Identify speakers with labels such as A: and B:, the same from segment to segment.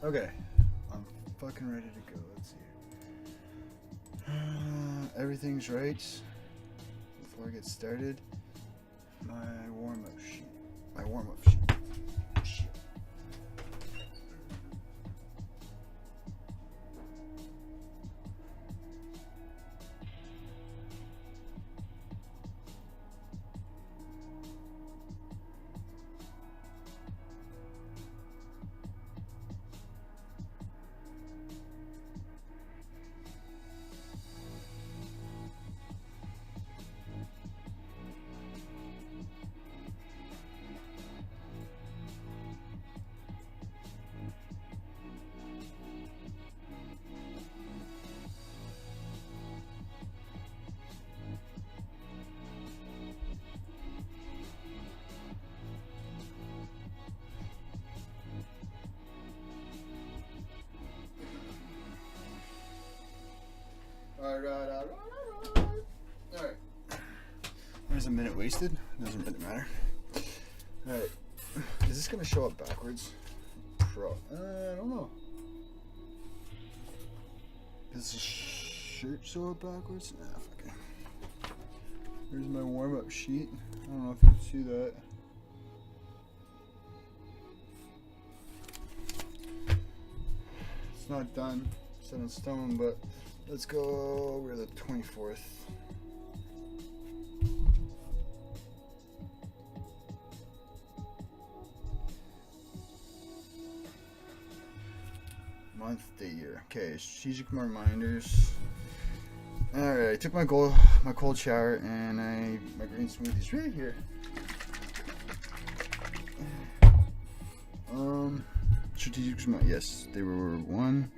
A: Okay, I'm fucking ready to go. Let's see. Everything's right. Before I get started, my warm-up sheet. My warm-up sheet. Shit. Alright. There's a minute wasted. Doesn't really matter. Alright. Is this gonna show up backwards? I don't know. Does the shirt show up backwards? Nah, fuck it. Here's my warm-up sheet. I don't know if you can see that. It's not done, set in stone, but let's go. We're the 24th. Month, day, year. Okay, strategic reminders. Alright, I took my cold shower and my green smoothie's right here. Strategic reminder. Yes, they were one,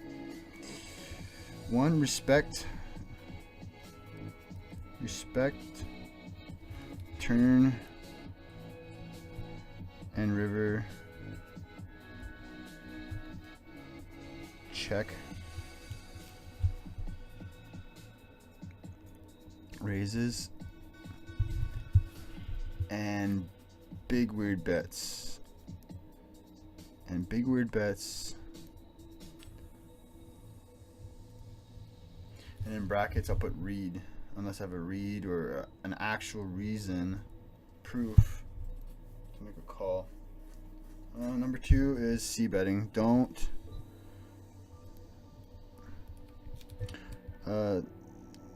A: respect, turn, and river. Check. Raises. And big weird bets. And big weird bets. And in brackets I'll put read. Unless I have a read or an actual reason. Proof. To make a call. Number 2 is C betting. Don't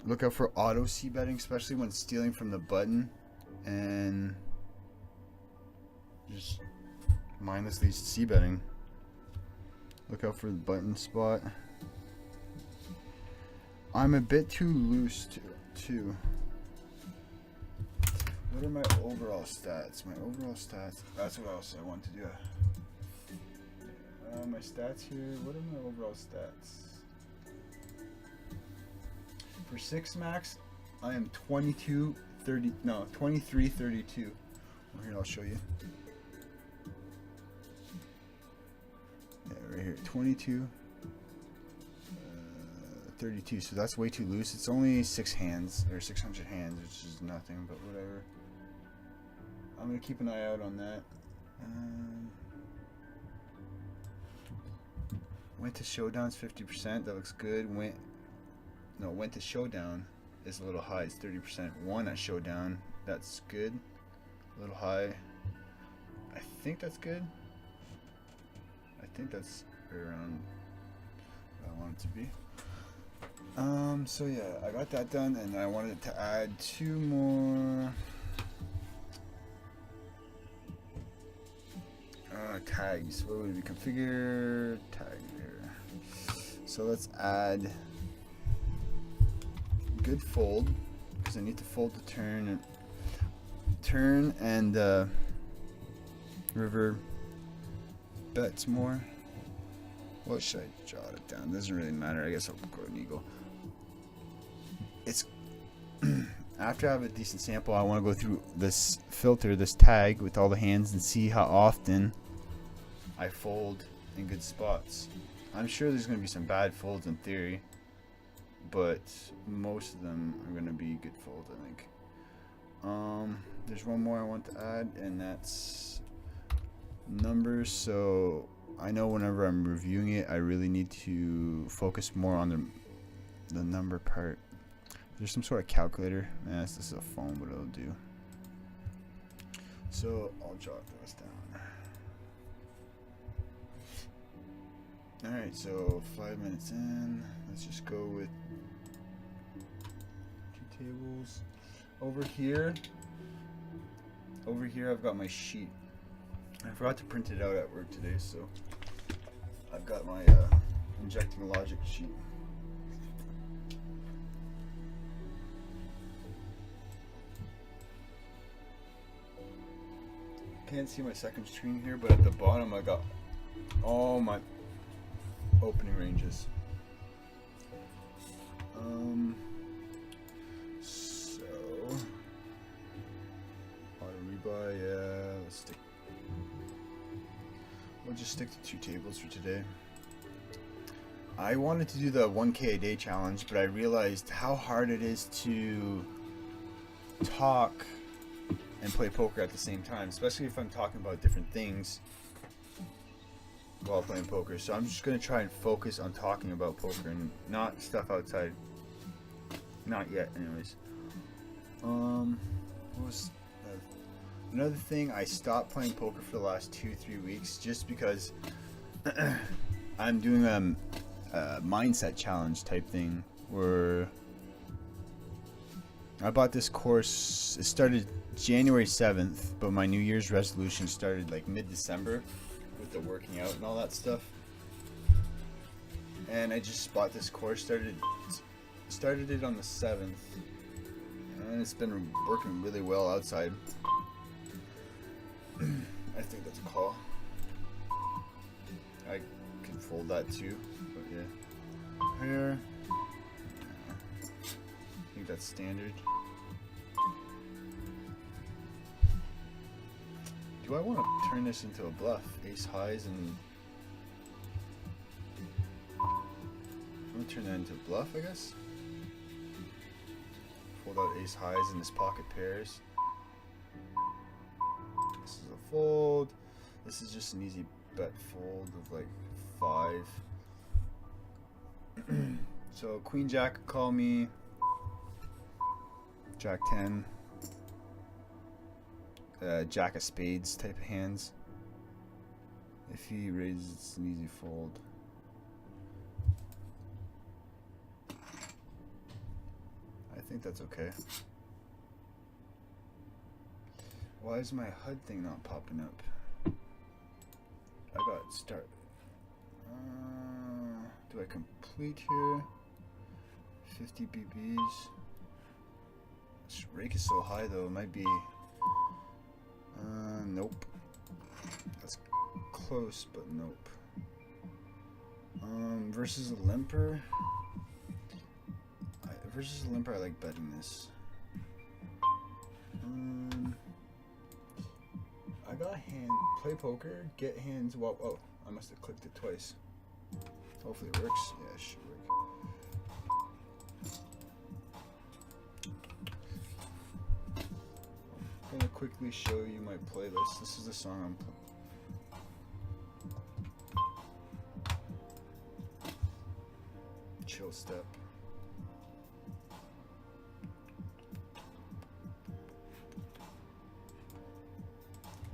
A: look out for auto C betting, especially when stealing from the button and just mindlessly C betting. Look out for the button spot. I'm a bit too loose too. What are my overall stats? My overall stats. That's what else I want to do. My stats here. What are my overall stats? For 6 max, I am 23-32. Well, here, I'll show you. Yeah, right here, 22, 32. So that's way too loose. It's only 6 hands, or 600 hands, which is nothing, but whatever. I'm gonna keep an eye out on that. Went to showdowns 50%. That looks good. Went to showdown is a little high. It's 30%. Won at showdown. That's good. A little high. I think that's good. I think that's around what I want it to be. So yeah, I got that done, and I wanted to add 2 more tags. What would we configure? Tag here. So let's add good fold, because I need to fold the turn and river bets more. What should I jot it down? Doesn't really matter. I guess I'll go an eagle. It's after I have a decent sample, I want to go through this filter, this tag with all the hands, and see how often I fold in good spots. I'm sure there's going to be some bad folds in theory, but most of them are going to be good folds, I think. There's one more I want to add, and that's numbers. So I know whenever I'm reviewing it, I really need to focus more on the number part. There's some sort of calculator. This is a phone, but it'll do. So I'll jot those down. Alright, so 5 minutes in. Let's just go with 2 tables. Over here I've got my sheet. I forgot to print it out at work today, so I've got my injecting logic sheet. Can't see my second screen here, but at the bottom I got all my opening ranges. So auto rebuy, yeah, we'll just stick to 2 tables for today. I wanted to do the 1K a day challenge, but I realized how hard it is to talk and play poker at the same time, especially if I'm talking about different things while playing poker. So I'm just going to try and focus on talking about poker and not stuff outside. Not yet, anyways. What was another thing? I stopped playing poker for the last 2-3 weeks just because I'm doing a mindset challenge type thing where I bought this course. It started January 7th, but my New Year's resolution started like mid-December with the working out and all that stuff. And I just bought this course, started it on the 7th, and it's been working really well outside. I think that's a call. I can fold that too, but yeah. Here, I think that's standard. Do I want to turn this into a bluff? Ace highs and... I'm going to turn that into a bluff, I guess. Fold out ace highs in his pocket pairs. This is a fold. This is just an easy bet fold of like 5. So queen jack, call me. Jack 10. Jack of spades type of hands. If he raises, it's an easy fold. I think that's okay. Why is my HUD thing not popping up? I got start. Do I complete here? 50 BBs. This rake is so high though, it might be... nope. That's close, but nope. Versus a limper. Versus a limper, I like betting this. I got hand. Play poker, get hands. Well, oh, I must have clicked it twice. Hopefully it works. Yeah, it should work. I'm gonna quickly show you my playlist. This is the song I'm playing. Chill step.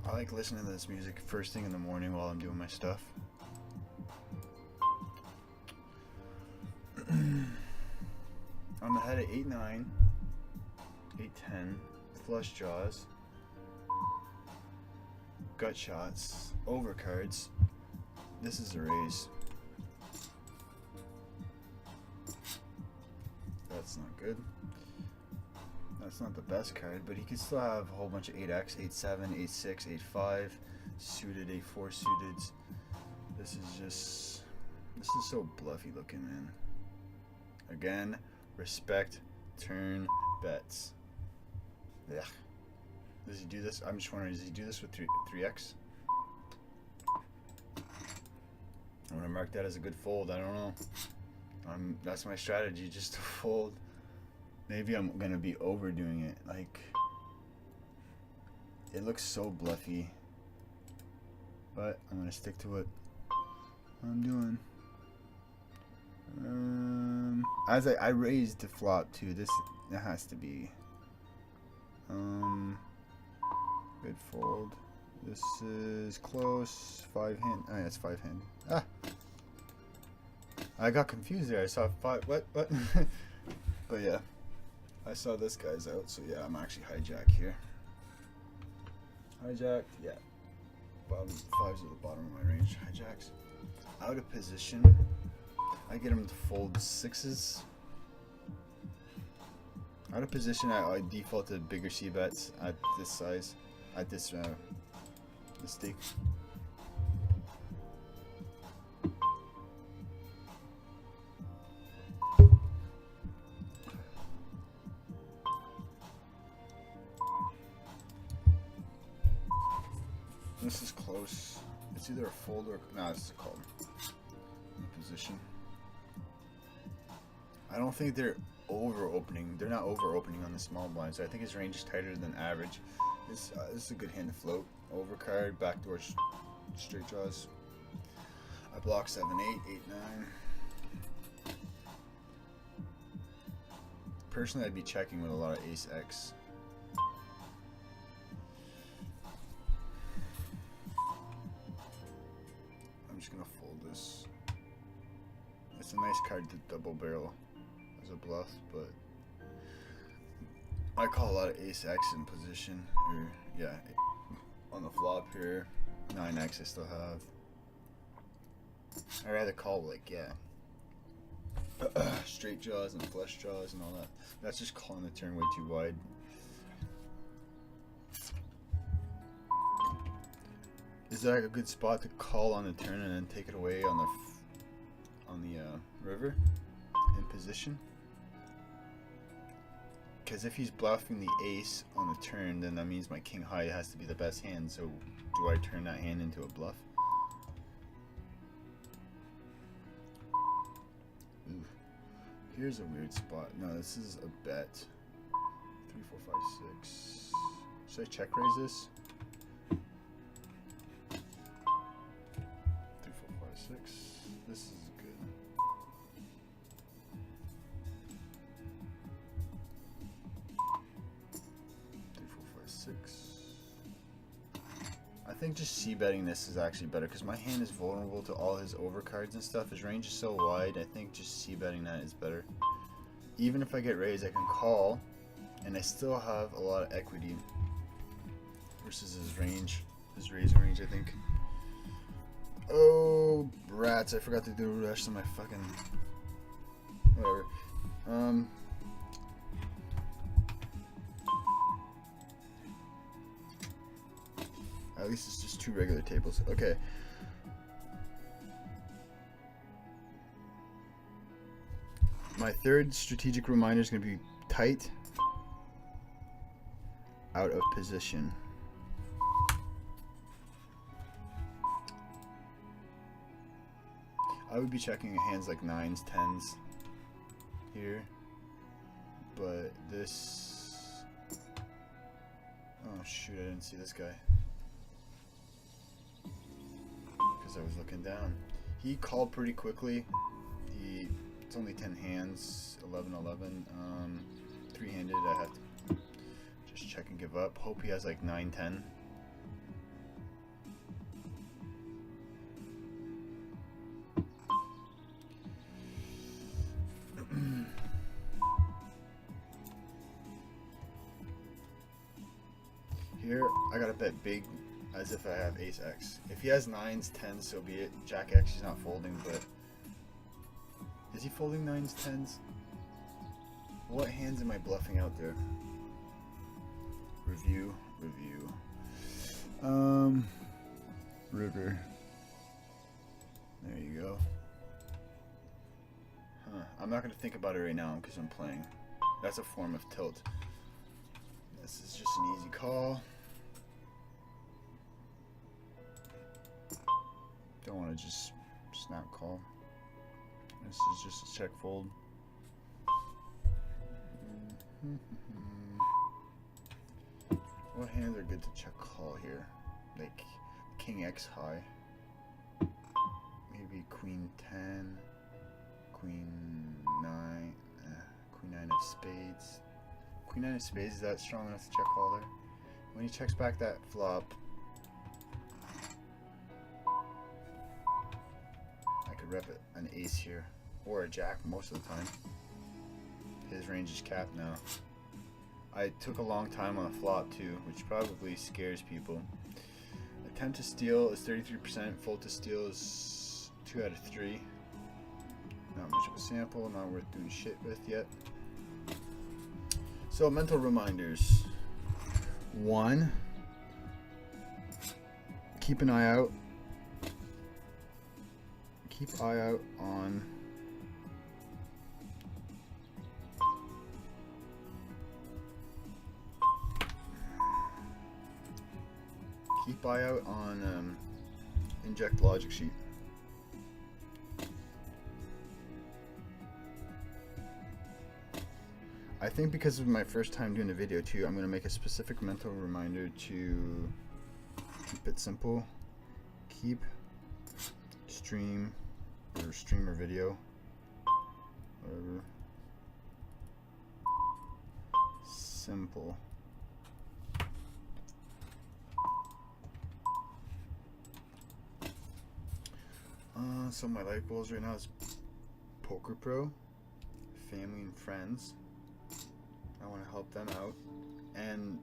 A: I like listening to this music first thing in the morning while I'm doing my stuff. I'm ahead at 8-9, 8-10, flush draws, gut shots, overcards. This is a raise. That's not good. That's not the best card, but he could still have a whole bunch of 8x, 8-7, 8-6, 8-5, suited, 8-4 suited. This is so bluffy looking, man. Again, respect, turn, bets. Yeah. Does he do this? I'm just wondering, does he do this with 3x? I'm gonna mark that as a good fold. I don't know. That's my strategy, just to fold. Maybe I'm gonna be overdoing it. Like, it looks so bluffy, but I'm gonna stick to it. I'm doing. As I raised to flop too. This it has to be. Good fold. This is close. 5-hand. Oh yeah, it's 5-hand. Ah. I got confused there. I saw 5. What? But yeah, I saw this guy's out. So yeah, I'm actually hijack here. Hijacked. Yeah. Bottom 5s at the bottom of my range. Hijacks. Out of position. I get him to fold 6s. Out of position, I default to bigger C bets at this size, at this stake. This is close. It's either a fold or nah. This is a call. In position. I don't think they're over opening. They're not over opening on the small blind, so I think his range is tighter than average. This is a good hand to float. Overcard, backdoor, straight draws. I block 7, 8, 8, 9. Personally, I'd be checking with a lot of ace X. I'm just gonna fold this. It's a nice card to double barrel as a bluff, but I call a lot of ace X in position, or yeah, on the flop here. 9X I still have. I'd rather call like, yeah, straight draws and flush draws and all that. That's just calling the turn way too wide. Is that a good spot to call on the turn and then take it away on the river in position? Because if he's bluffing the ace on the turn, then that means my king high has to be the best hand. So do I turn that hand into a bluff? Ooh. Here's a weird spot. No, this is a bet. 3, 4, 5, 6. Should I check raise this? 3, 4, 5, 6. This is good. 3, 4, 5, 6. I think just c-betting this is actually better because my hand is vulnerable to all his overcards and stuff. His range is so wide. I think just c-betting that is better. Even if I get raised, I can call, and I still have a lot of equity versus his range, his raising range. I think. Oh, rats! I forgot to do the rest of my fucking whatever. At least it's just 2 regular tables. Okay. My third strategic reminder is going to be tight, out of position. I would be checking hands like 9s, 10s here, but this... Oh shoot, I didn't see this guy. Because I was looking down. He called pretty quickly. It's only 10 hands, 11, 11. 3-handed, I have to just check and give up. Hope he has like 9, 10. Here, I gotta bet big as if I have ace X. If he has 9s, 10s, so be it. Jack X, he's not folding, but... Is he folding 9s, 10s? What hands am I bluffing out there? Review, review. River. There you go. Huh. I'm not gonna think about it right now because I'm playing. That's a form of tilt. This is just an easy call. Don't want to just snap call. This is just a check fold. What hands are good to check call here? Like King X high. Maybe maybe queen 10, queen 9, queen 9 of spades. Queen 9 of spades, is that strong enough to check call there? When he checks back that flop, I could rep it, an ace here, or a jack most of the time. His range is capped now. I took a long time on a flop too, which probably scares people. Attempt to steal is 33%, fold to steal is 2 out of 3. Not much of a sample, not worth doing shit with yet. So mental reminders. 1, keep an eye out. Keep eye out on inject logic sheet. I think because of my first time doing a video too, I'm going to make a specific mental reminder to keep it simple. Keep stream or video, whatever, simple. So my life goals right now is Poker Pro, family and friends. I want to help them out, and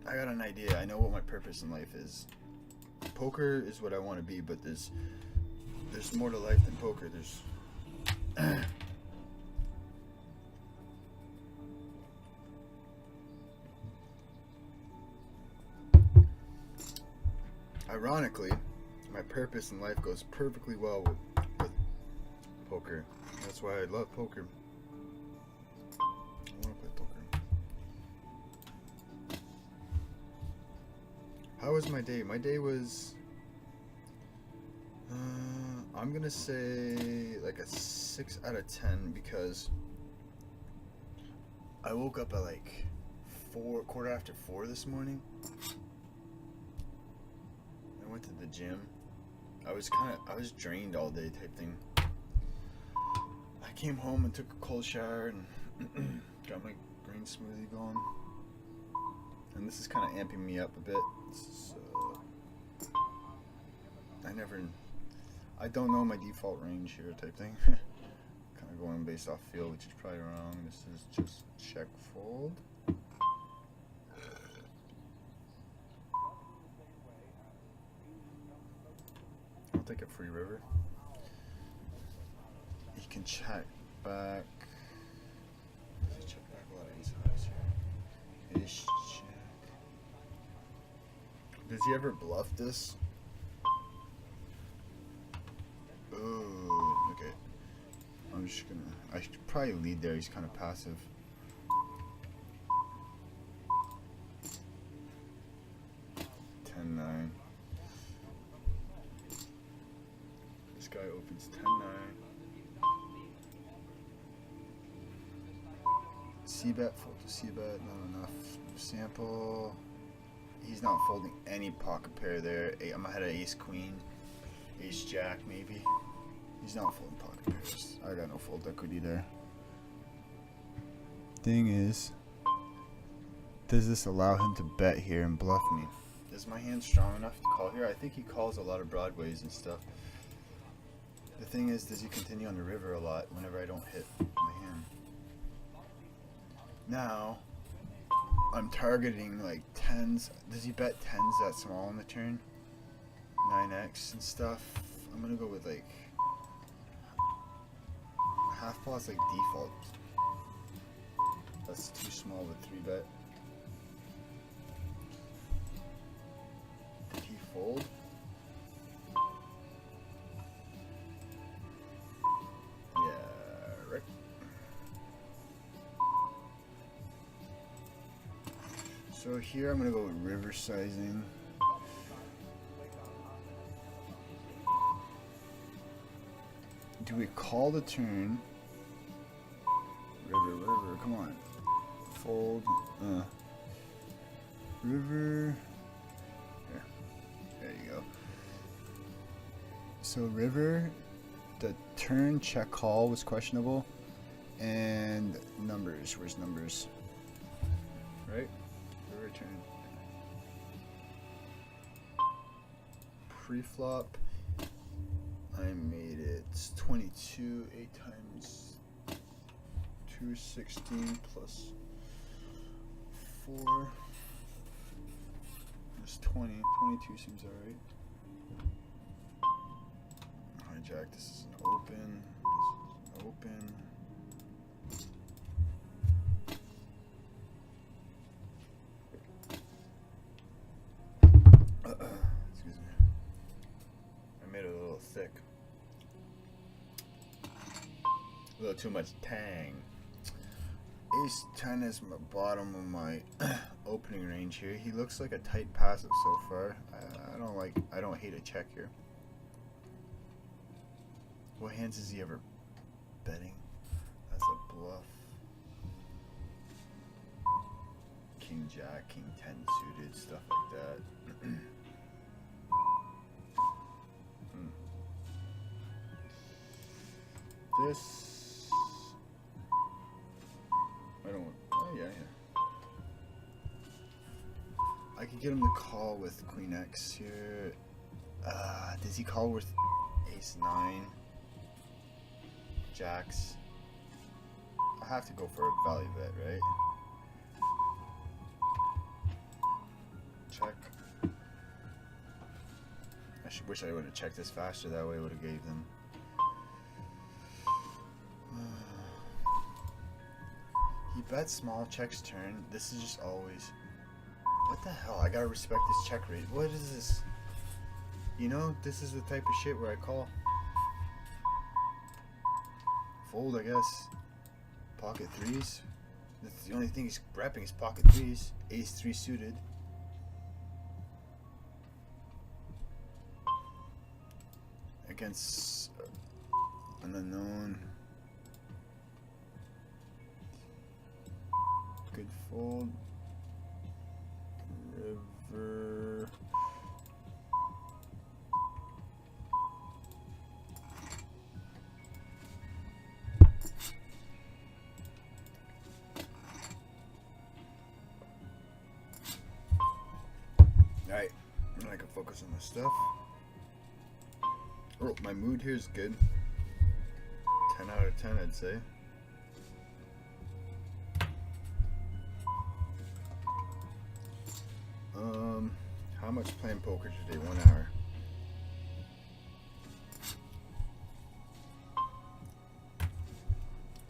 A: I got an idea. I know what my purpose in life is. Poker is what I want to be, but there's more to life than poker. Ironically, my purpose in life goes perfectly well with poker. That's why I love poker. I want to play poker. How was my day? My day was, I'm gonna say like a 6 out of 10 because I woke up at like 4:15 this morning. I went to the gym. I was drained all day type thing. I came home and took a cold shower and got my green smoothie going. And this is kind of amping me up a bit. So I don't know my default range here type thing. Kind of going based off feel, which is probably wrong. This is just check fold. I'll take a free river. He can check back. Does he check back a lot of ace highs here? Ace check. Does he ever bluff this? Oh, okay. I'm just gonna. I should probably lead there. He's kind of passive. This guy opens 10-9. C-bet, fold to C-bet, not enough sample. He's not folding any pocket pair there. I'm ahead of ace queen, ace jack maybe. He's not folding pocket pairs. I got no fold equity there. Thing is, does this allow him to bet here and bluff me? Is my hand strong enough to call here? I think he calls a lot of broadways and stuff. The thing is, does he continue on the river a lot whenever I don't hit my hand? Now, I'm targeting like 10s. Does he bet 10s that small on the turn? 9x and stuff. I'm gonna go with like half pot's like default. That's too small with 3-bet. Did he fold? Yeah, right. So here I'm gonna go with river sizing. Do we call the turn? River, come on. Fold. River. There you go. So river, the turn check call was questionable, and numbers. Where's numbers? Right, river turn. Pre-flop. I made it 22. 8 times 2, 16 plus 4. That's 20. 22 seems alright. Hijack. This is an open. This is an open. Excuse me. I made it a little thick. A little too much tang. Ace 10 is my bottom of my opening range here. He looks like a tight passive so far. I don't hate a check here. What hands is he ever betting? That's a bluff. King Jack, King 10 suited, stuff like that. This, I don't. Oh yeah. I could get him to call with Queen X here. Does he call with Ace 9? Jacks. I have to go for a value bet, right? Check. Wish I would have checked this faster. That way, I would have gave them. He bets small, checks turn. This is just always. What the hell? I gotta respect this check rate. What is this? You know, this is the type of shit where I call. Fold, I guess. Pocket threes. That's the only thing he's repping is pocket threes. Ace 3 suited. Against an unknown. Good fold. River. Alright, I can focus on my stuff. Oh, my mood here is good. 10 out of 10, I'd say. How much playing poker today? 1 hour.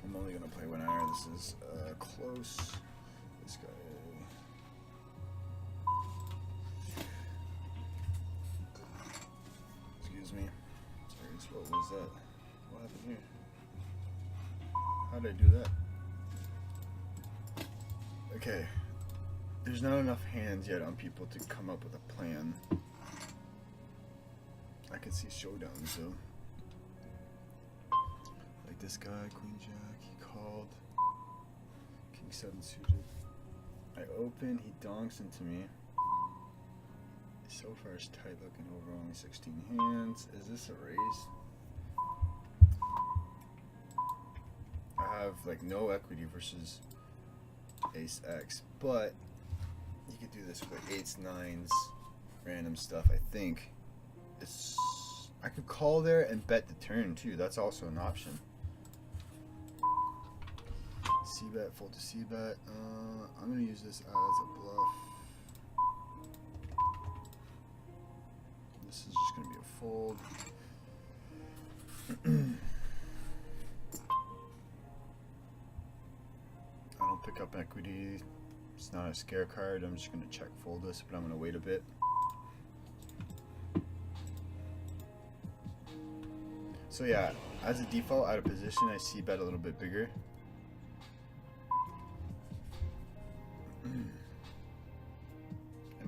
A: I'm only gonna play 1 hour. This is close. This guy. Excuse me. Sorry, what was that? What happened here? How did I do that? Okay. There's not enough hands yet on people to come up with a plan. I can see showdowns though. Like this guy, Queen Jack, he called. King 7 suited. I open, he donks into me. So far it's tight looking over, only 16 hands. Is this a raise? I have like no equity versus Ace X, but you could do this with 8s, 9s, random stuff. I think it's. I could call there and bet the turn too. That's also an option. C-bet, fold to C-bet. I'm gonna use this as a bluff. This is just gonna be a fold. I don't pick up equity. It's not a scare card. I'm just going to check fold this, but I'm going to wait a bit. So yeah, as a default, out of position, I see bet a little bit bigger. Am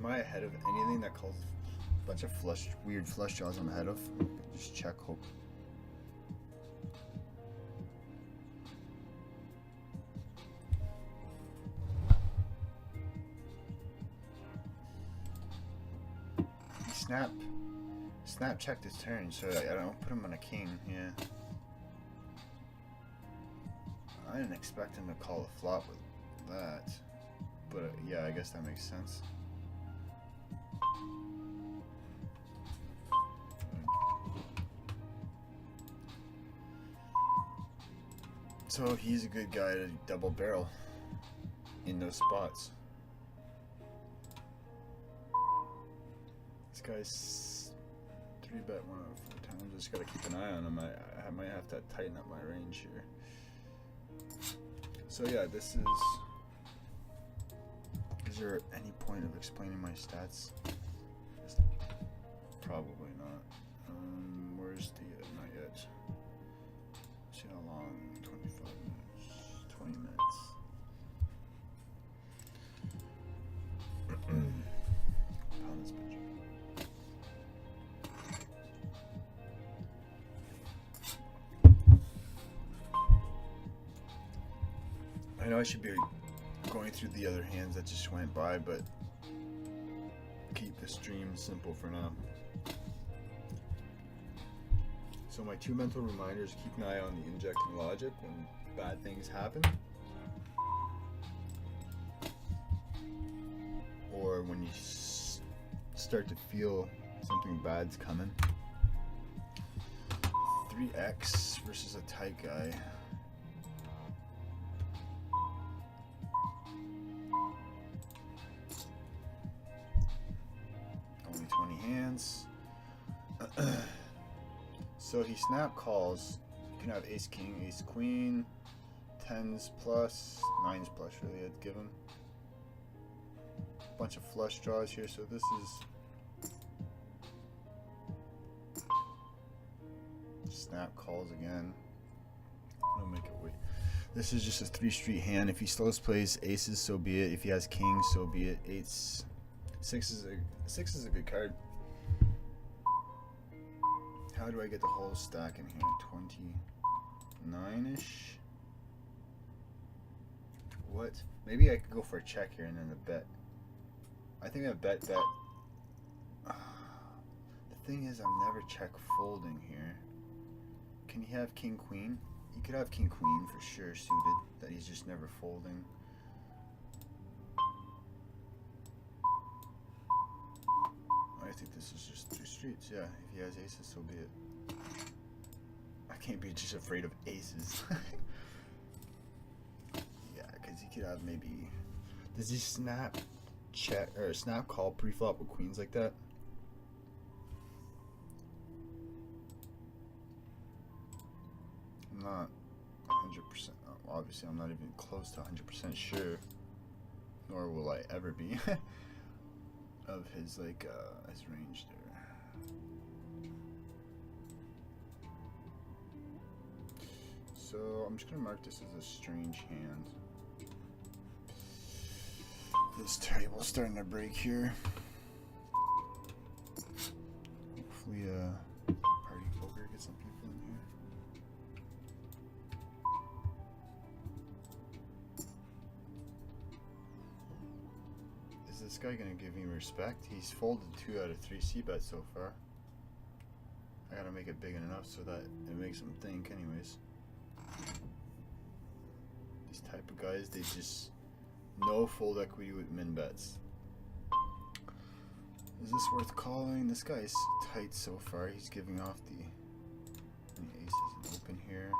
A: I ahead of anything that calls a bunch of weird flush draws I'm ahead of? Just check, hope. Snap checked his turn, so I don't put him on a king. Yeah. I didn't expect him to call a flop with that, but yeah, I guess that makes sense. So he's a good guy to double barrel in those spots. This guy's 3-bet 1 out of 4 times. Just gotta keep an eye on him. I might have to tighten up my range here. So yeah, this is. Is there any point of explaining my stats? Probably not. Where's the not yet? See how long? 25 minutes. 20 minutes. Pound this bitch. I know I should be going through the other hands that just went by, but keep the stream simple for now. So my 2 mental reminders: keep an eye on the injecting logic when bad things happen, or when you start to feel something bad's coming. 3x versus a tight guy. Only 20 hands. So he snap calls. You can have ace king, ace queen, 10s plus, 9s plus really I'd give him. Bunch of flush draws here, so this is snap calls again. I'll make it wait. This is just a 3 street hand. If he slows plays aces, so be it. If he has kings, so be it. 8s, 6 is a good card. How do I get the whole stack in here? 29-ish? What? Maybe I could go for a check here and then a bet. I think I bet that. The thing is, I'm never check folding here. Can he have king queen? He could have king queen for sure suited, that he's just never folding. I think this is just 2 streets. Yeah, if he has aces, so be it. I can't be just afraid of aces. Yeah, because he could have maybe. Does he snap check or snap call pre-flop with queens like that? I'm not 100%. Obviously, I'm not even close to 100% sure, nor will I ever be. Of his his range there. So I'm just gonna mark this as a strange hand. This table's starting to break here. Hopefully party poker gets some people in here. Is this guy gonna give me respect? He's folded 2 out of 3 c-bets so far. I gotta make it big enough so that it makes him think anyways. These type of guys, they just no fold equity with min bets. Is this worth calling? This guy's tight so far. He's giving off the aces and open here.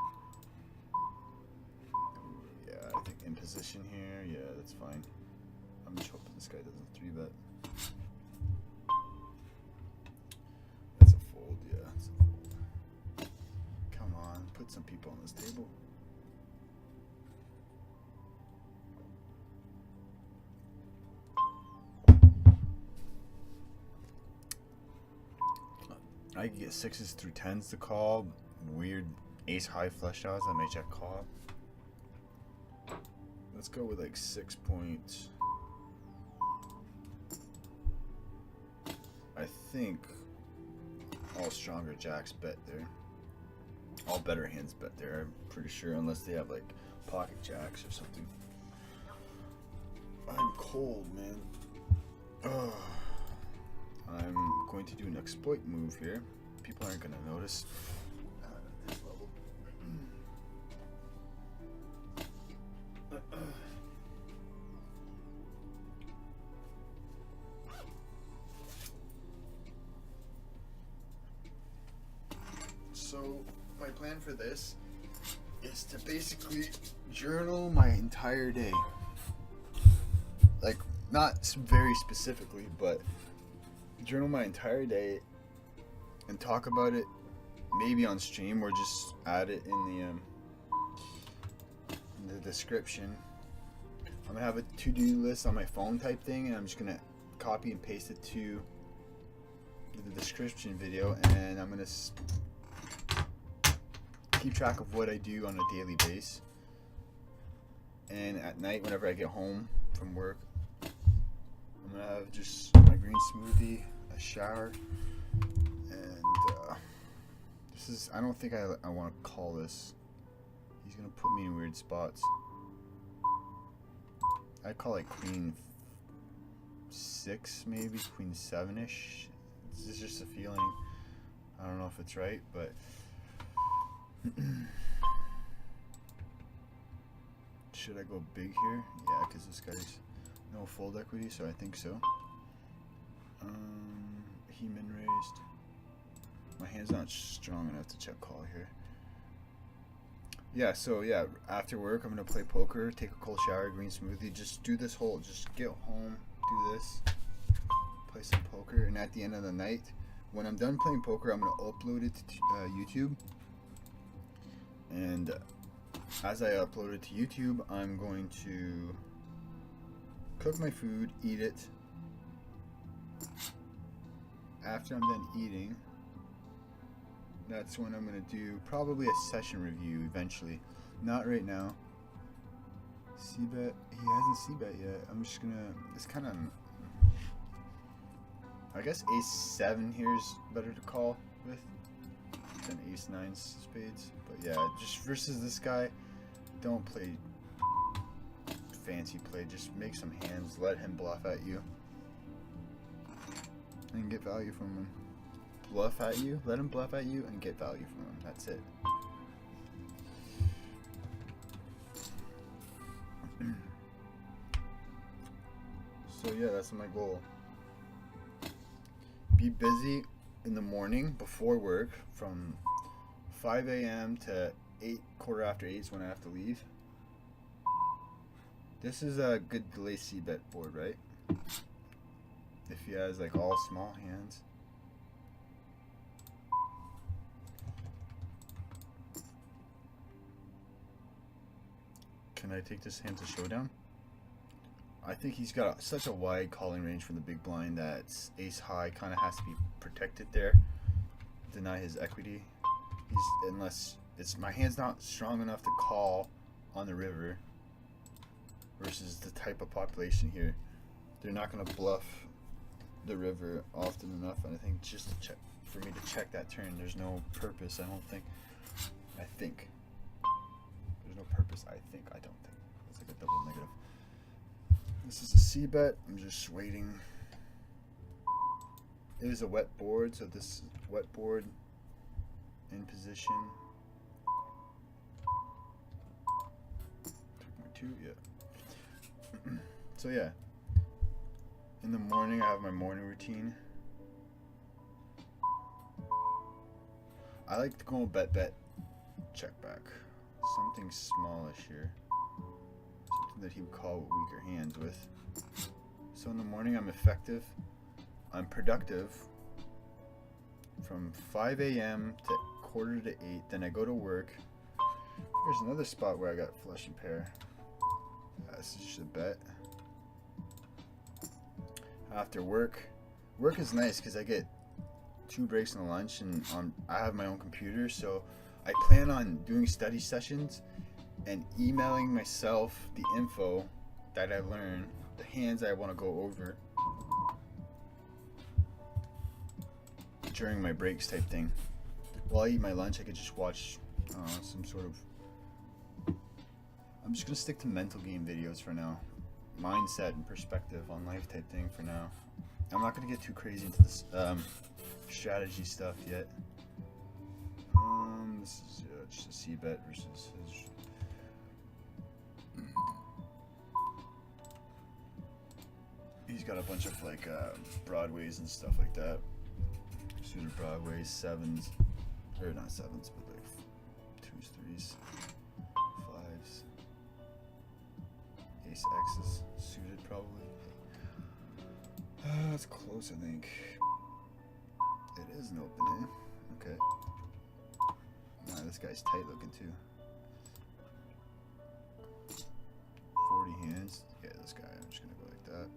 A: Yeah, I think in position here. Yeah, that's fine. I'm just hoping this guy doesn't 3-bet. That's a fold, yeah, that's a fold. Come on, put some people on this table. I can get 6s through 10s to call. Weird ace high flush draws. I may check call. Let's go with like 6 points. I think all stronger jacks bet there. All better hands bet there, I'm pretty sure, unless they have like pocket jacks or something. I'm cold, man. Oh, I'm going to do an exploit move here. People aren't going to notice at this level. So my plan for this is to basically journal my entire day. Like, not very specifically, but journal my entire day and talk about it maybe on stream or just add it in the description. I'm gonna have a to-do list on my phone type thing, and I'm just gonna copy and paste it to the description video, and I'm gonna keep track of what I do on a daily basis. And at night, whenever I get home from work, I'm gonna have just my green smoothie, a shower, and this is, I don't think I want to call this. He's gonna put me in weird spots. I call it queen 6, maybe queen 7ish. This is just a feeling. I don't know if it's right, but should I go big here? Yeah, because this guy's no fold equity, so I think so. He min raised. My hand's not strong enough to check call here. Yeah, so yeah, after work I'm gonna play poker, take a cold shower, green smoothie, just do this whole, just get home, do this, play some poker, and at the end of the night, when I'm done playing poker, I'm gonna upload it to YouTube. And as I upload it to YouTube, I'm going to cook my food, eat it. After I'm done eating, that's when I'm going to do probably a session review eventually. Not right now. C-bet, he hasn't C-bet yet. I'm just going to, it's kind of, I guess ace 7 here is better to call with than ace 9 spades. But yeah, just versus this guy, don't play fancy play, just make some hands, let him bluff at you and get value from him. Bluff at you, let him bluff at you and get value from him. That's it. So yeah, that's my goal. Be busy in the morning before work from 5 a.m. to 8, quarter after 8 is when I have to leave. This is a good delay c-bet board, right? If he has like all small hands. Can I take this hand to showdown? I think he's got such a wide calling range from the big blind that ace high kind of has to be protected there. Deny his equity. Unless it's, my hand's not strong enough to call on the river versus the type of population here. They're not going to bluff the river often enough, and I think just to check, for me to check that turn, there's no purpose. I don't think. I think there's no purpose. I don't think it's like a double negative. This is a c-bet. I'm just waiting. It is a wet board, so this wet board in position. Took my 2, yeah. So yeah, in the morning I have my morning routine. I like to go bet, check back. Something smallish here. Something that he would call weaker hands with. So in the morning I'm effective. I'm productive from 5 a.m. to quarter to 8. Then I go to work. Here's another spot where I got flush and pair. This is just a bet. After work is nice because I get 2 breaks and a lunch, and I have my own computer, so I plan on doing study sessions and emailing myself the info that I learn, the hands I want to go over during my breaks type thing. While I eat my lunch, I could just watch some sort of, I'm just gonna stick to mental game videos for now. Mindset and perspective on life type thing for now. I'm not gonna get too crazy into this strategy stuff yet. This is just a C bet versus his. He's got a bunch of like broadways and stuff like that. Suited broadways, sevens, or not sevens, but like twos, threes, fives, ace X's suited probably. That's close, I think. It is an open, eh? Okay. Nah, this guy's tight looking too. 40 hands. Yeah, this guy. I'm just gonna go like that.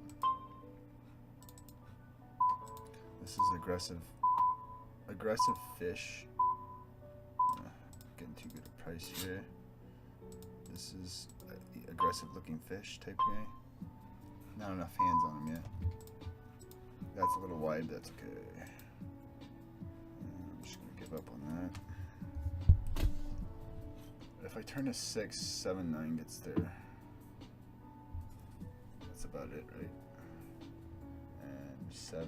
A: This is aggressive. Aggressive fish. Getting too good a price here. This is aggressive looking fish type guy. Not enough hands on him yet. That's a little wide. That's okay. I'm just gonna give up on that. If I turn a 6, 7, 9 gets there. That's about it, right? And 7.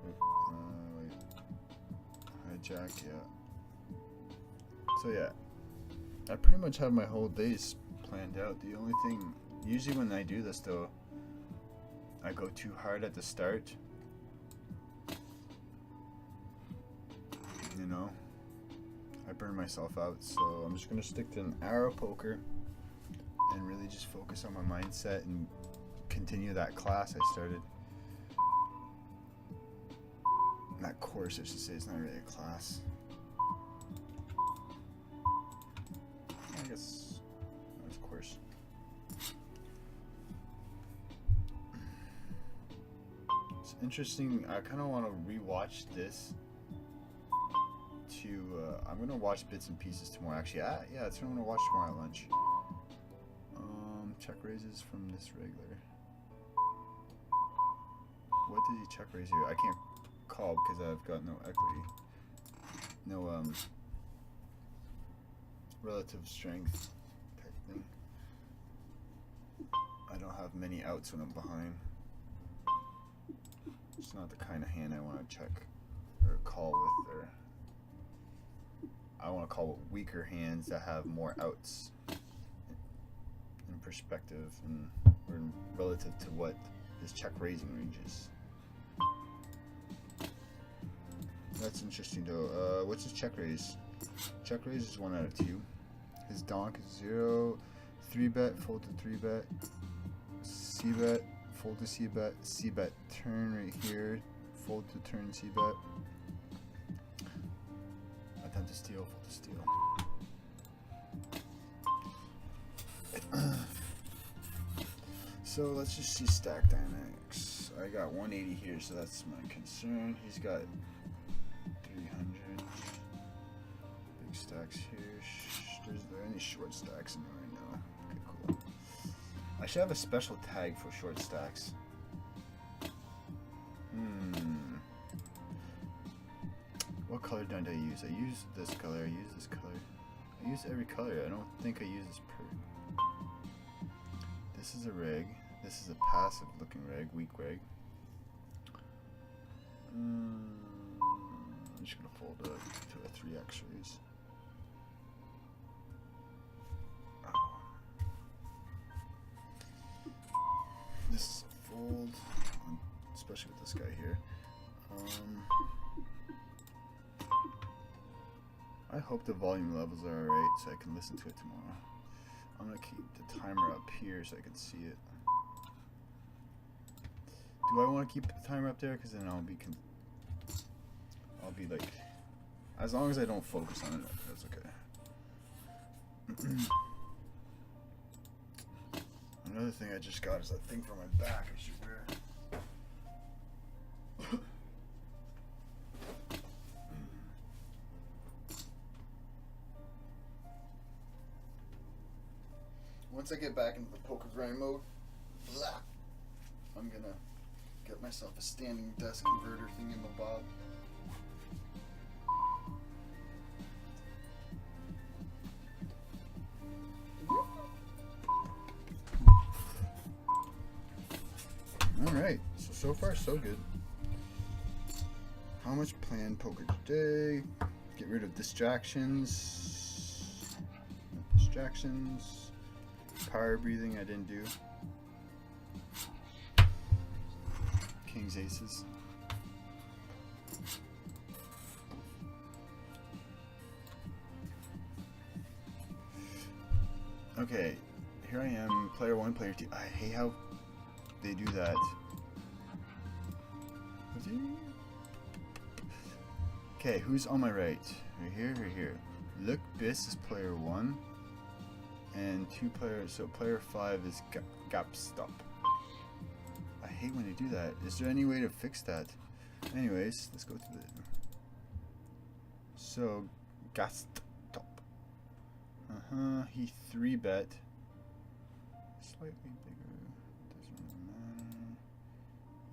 A: Wait. Hijack, yeah. So yeah, I pretty much have my whole days planned out. The only thing, usually when I do this though, I go too hard at the start. You know, I burn myself out, so I'm just gonna stick to an arrow poker and really just focus on my mindset and continue that class I started. That course, I should say. It's not really a class. I guess it's a course. It's interesting. I kind of want to rewatch this. I'm gonna watch bits and pieces tomorrow. Actually, yeah, that's what I'm gonna watch tomorrow at lunch. Check raises from this regular. What did he check raise here? I can't call because I've got no equity, no relative strength type thing. I don't have many outs when I'm behind. It's not the kind of hand I want to check or call with there. I want to call with weaker hands that have more outs in perspective and or relative to what his check raising range is. That's interesting though. What's his check raise? Check raise is 1 out of 2. His donk is 0. 3-bet, fold to 3-bet. C-bet, fold to C-bet. C-bet turn right here. Fold to turn C-bet. Attempt to steal, fold to steal. So let's just see stack dynamics. I got 180 here, so that's my concern. He's got 300. Big stacks here. Is there any short stacks in there right now? Okay, cool. I should have a special tag for short stacks. What color did I use? I used this color, I used this color. I used every color. I don't think I used this per. This is a reg. This is a passive looking reg, weak reg. I'm just gonna fold it to a 3x raise. Oh. This is a fold, especially with this guy here. I hope the volume levels are alright so I can listen to it tomorrow. I'm gonna keep the timer up here so I can see it. Do I want to keep the timer up there? Because then I'll be like, as long as I don't focus on it, that's okay. Another thing I just got is that thing for my back I should wear. Once I get back into the poker grind mode, I'm gonna get myself a standing desk converter thingamabob. so far so good. How much planned poker today? Get rid of distractions. Distractions. Power breathing I didn't do. Kings, aces. Okay, here I am, player 1, player 2. I hate how they do that. Okay, who's on my right? Right here, right here. Look, Biss is player 1. And 2 players, so player 5 is Gap Stop. I hate when they do that. Is there any way to fix that? Anyways, let's go to the... So, Gast Top. He 3-bet. Slightly bigger. Doesn't really matter.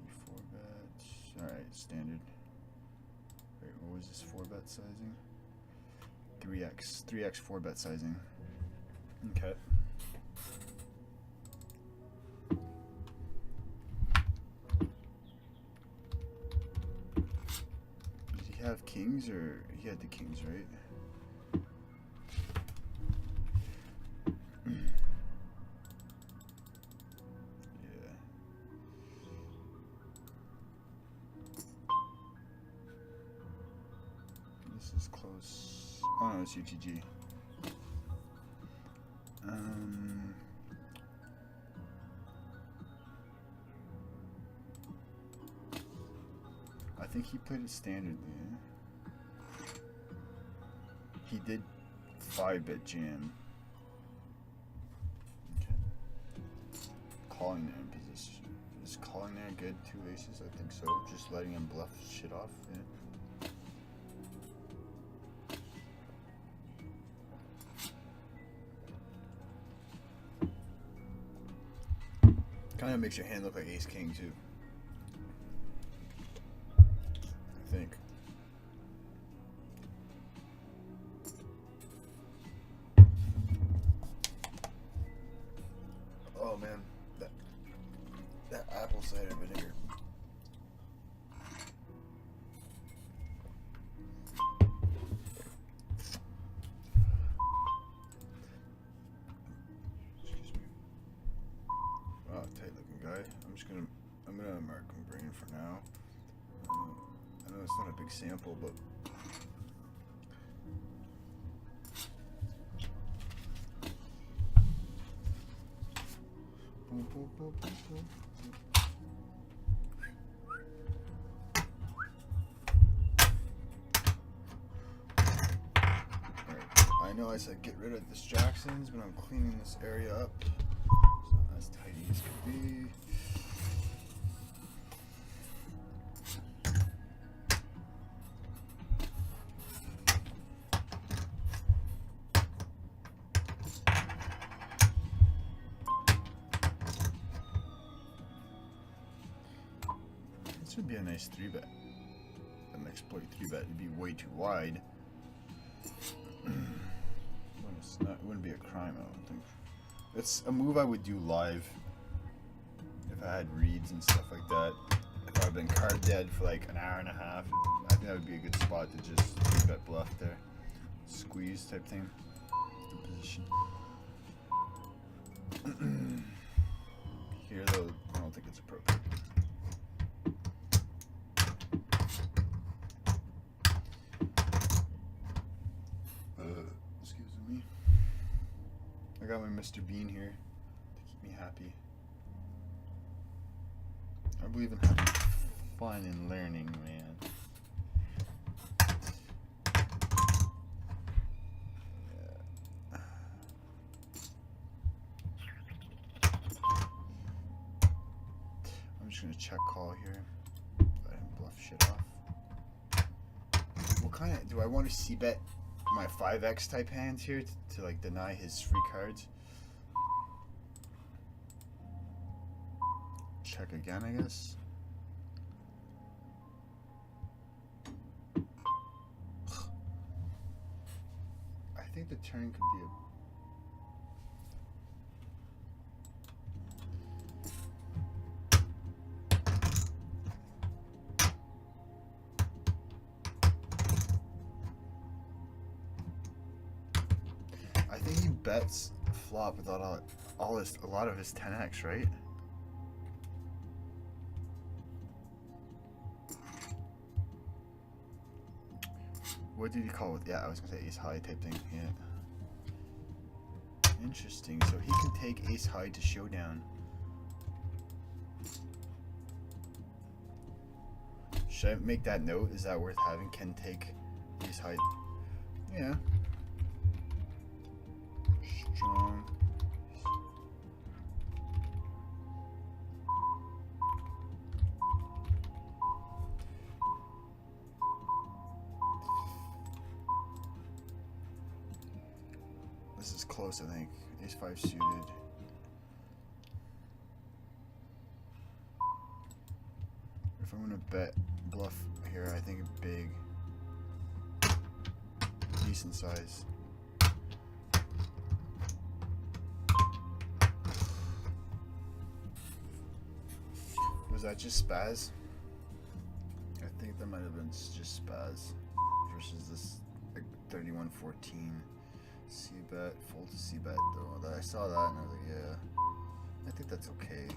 A: He 4-bet. Alright, standard. Wait, what was this 4-bet sizing? 3x. 3x 4-bet sizing. Okay. Did he have kings, or he had the kings, right? Yeah. This is close. Oh no, it's UTG. I think he played it standardly. He did 5-bet jam. Okay. Calling there in position. Is calling there good? 2 aces? I think so. Just letting him bluff shit off. Yeah. Kind of makes your hand look like ace king too. I think. Oh man, that apple cider vinegar. Excuse me. Wow, tight looking guy. I'm gonna mark him green for now. I know it's not a big sample, but boom, boom, boom, boom, boom. Alright, I know I said get rid of distractions, but I'm cleaning this area up. It's not as tidy as could be. This would be a nice 3-bet. An exploit 3-bet. It'd be way too wide. It wouldn't be a crime, I don't think. It's a move I would do live if I had reads and stuff like that. If I've been card dead for like an hour and a half, I think that would be a good spot to just 3-bet bluff there. Squeeze type thing. The position. Here though, I don't think it's appropriate. Excuse me. I got my Mr. Bean here to keep me happy. I believe in having fun and learning, man. Yeah. I'm just gonna check call here. Let him bluff shit off. What kind of do I want to c-bet my 5x type hands here to like deny his free cards? Check again, I guess. I think the turn could be a... bets flop without a lot of his 10x, right? What did he call it? Yeah, I was gonna say ace high type thing. Yeah. Interesting. So he can take ace high to showdown. Should I make that note? Is that worth having? Can take ace high. Yeah. Strong. This is close, I think. Ace 5 suited. If I'm gonna bet bluff here, I think big. Decent size. Was that just spaz? I think that might have been just spaz versus this like 31-14. C-bet, fold to C-bet though. I saw that and I was like, yeah, I think that's okay.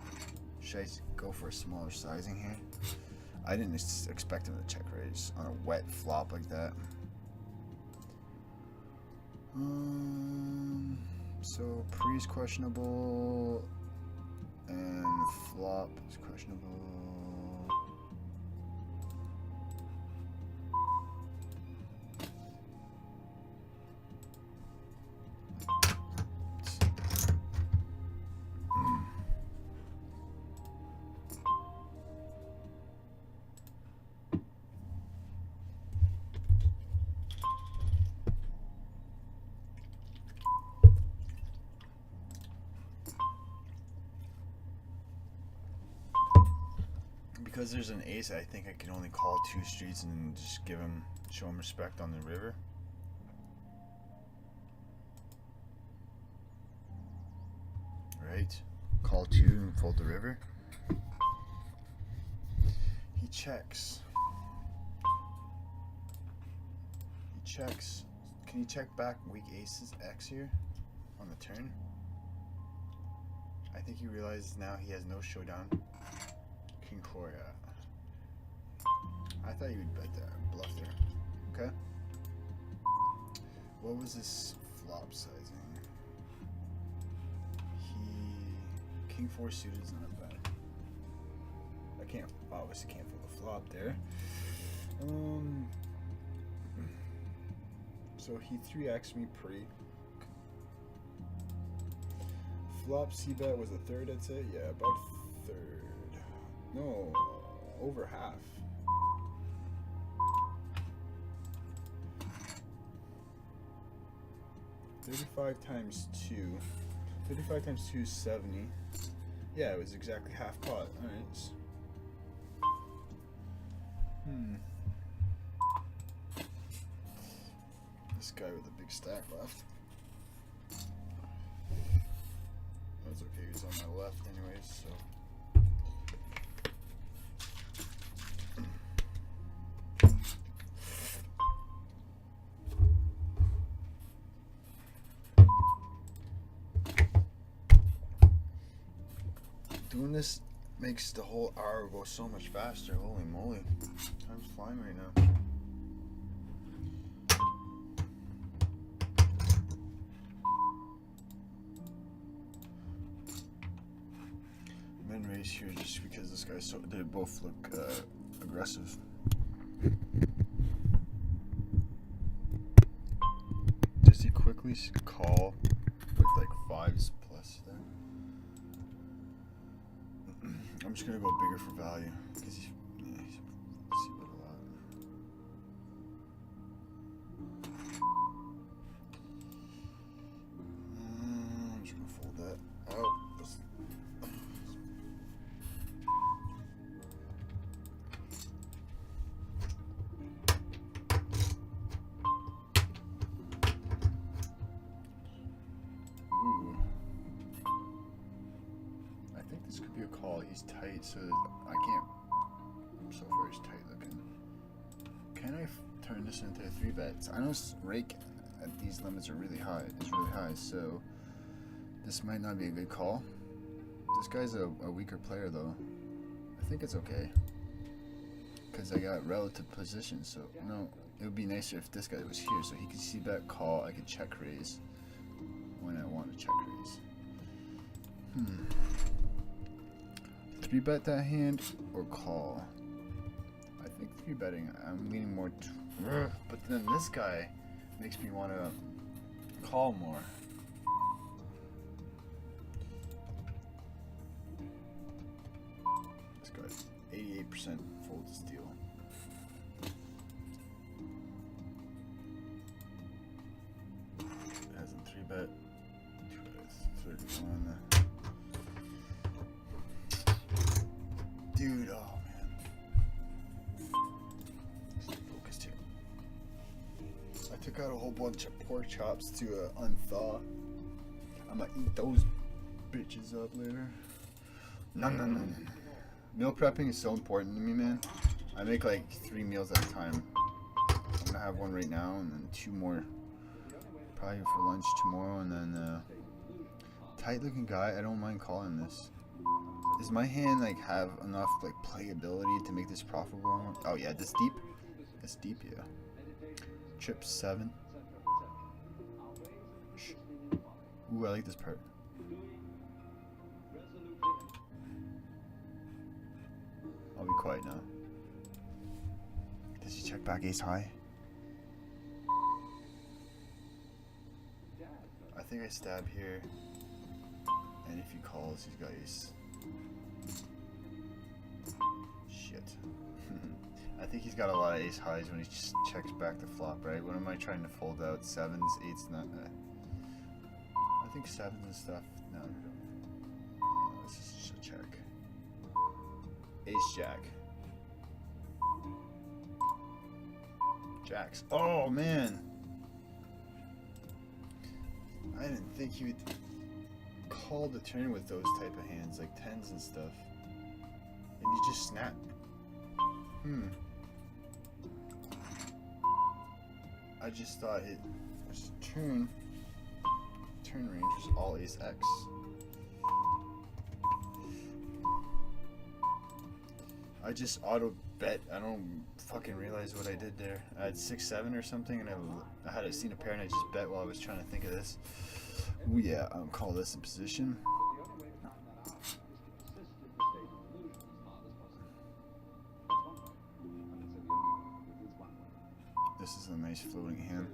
A: Should I go for a smaller sizing here? I didn't expect him to check raise on a wet flop like that. So pre is questionable and flop is questionable. Because there's an ace, I think I can only call 2 streets and just show him respect on the river. Right, call 2 and fold the river. He checks. He checks. Can you check back weak aces X here on the turn? I think he realizes now he has no showdown. King 4, yeah. I thought you would bet that, bluff there. Okay. What was his flop sizing? King 4 suited is not bad. I obviously can't fold the flop there. So he 3x'd me pre. Flop C-bet was a third, I'd say. Yeah, about third. No, over half. $35 times 2. 35 times 2 is 70. Yeah, it was exactly half pot. Alright. This guy with a big stack left. That's okay, he's on my left anyways, so. Doing this makes the whole hour go so much faster. Holy moly. Time's flying right now. Min raise here just because this guy's so. They both look aggressive. Does he quickly call with like 5s plus there? I'm just gonna go bigger for value because he's see-bet a lot. I'm just gonna fold that out. Ooh. I think this could be a call. He's tight, so I can't. So far, he's tight looking. Can I turn this into 3 bets? I know it's rake these limits are really high. It's really high, so this might not be a good call. This guy's a weaker player though. I think it's okay. Because I got relative position, so no, it would be nicer if this guy was here so he could see bet call, I could check raise when I want to check raise. 3-bet that hand or call? I think 3-betting, I'm leaning more but then this guy makes me want to call more. This guy's 88% fold to steal. Has a 3-bet. 31. Dude, oh man. Stay focused here. I took out a whole bunch of pork chops to unthaw. I'm gonna eat those bitches up later. No. Meal prepping is so important to me, man. I make like 3 meals at a time. I'm gonna have one right now and then 2 more probably for lunch tomorrow, and then tight looking guy, I don't mind calling this. Does my hand like have enough like playability to make this profitable? Oh yeah, this deep? It's deep, yeah. Trip 7. Ooh, I like this part. I'll be quiet now. Does he check back ace high? I think I stab here. And if he calls, he's got ace. Shit. I think he's got a lot of ace highs when he just checks back the flop, right? What am I trying to fold out? 7s, 8s, not. I think 7s and stuff. No. This is just a check. Ace jack. Jacks. Oh man. I didn't think he would call the turn with those type of hands, like 10s and stuff. And you just snap. I just thought it was turn range was all ace X. I just auto bet. I don't fucking realize what I did there. I had 6-7 or something, and I had seen a pair, and I just bet while I was trying to think of this. Ooh, yeah, I'll call this in position. This is a nice floating hand.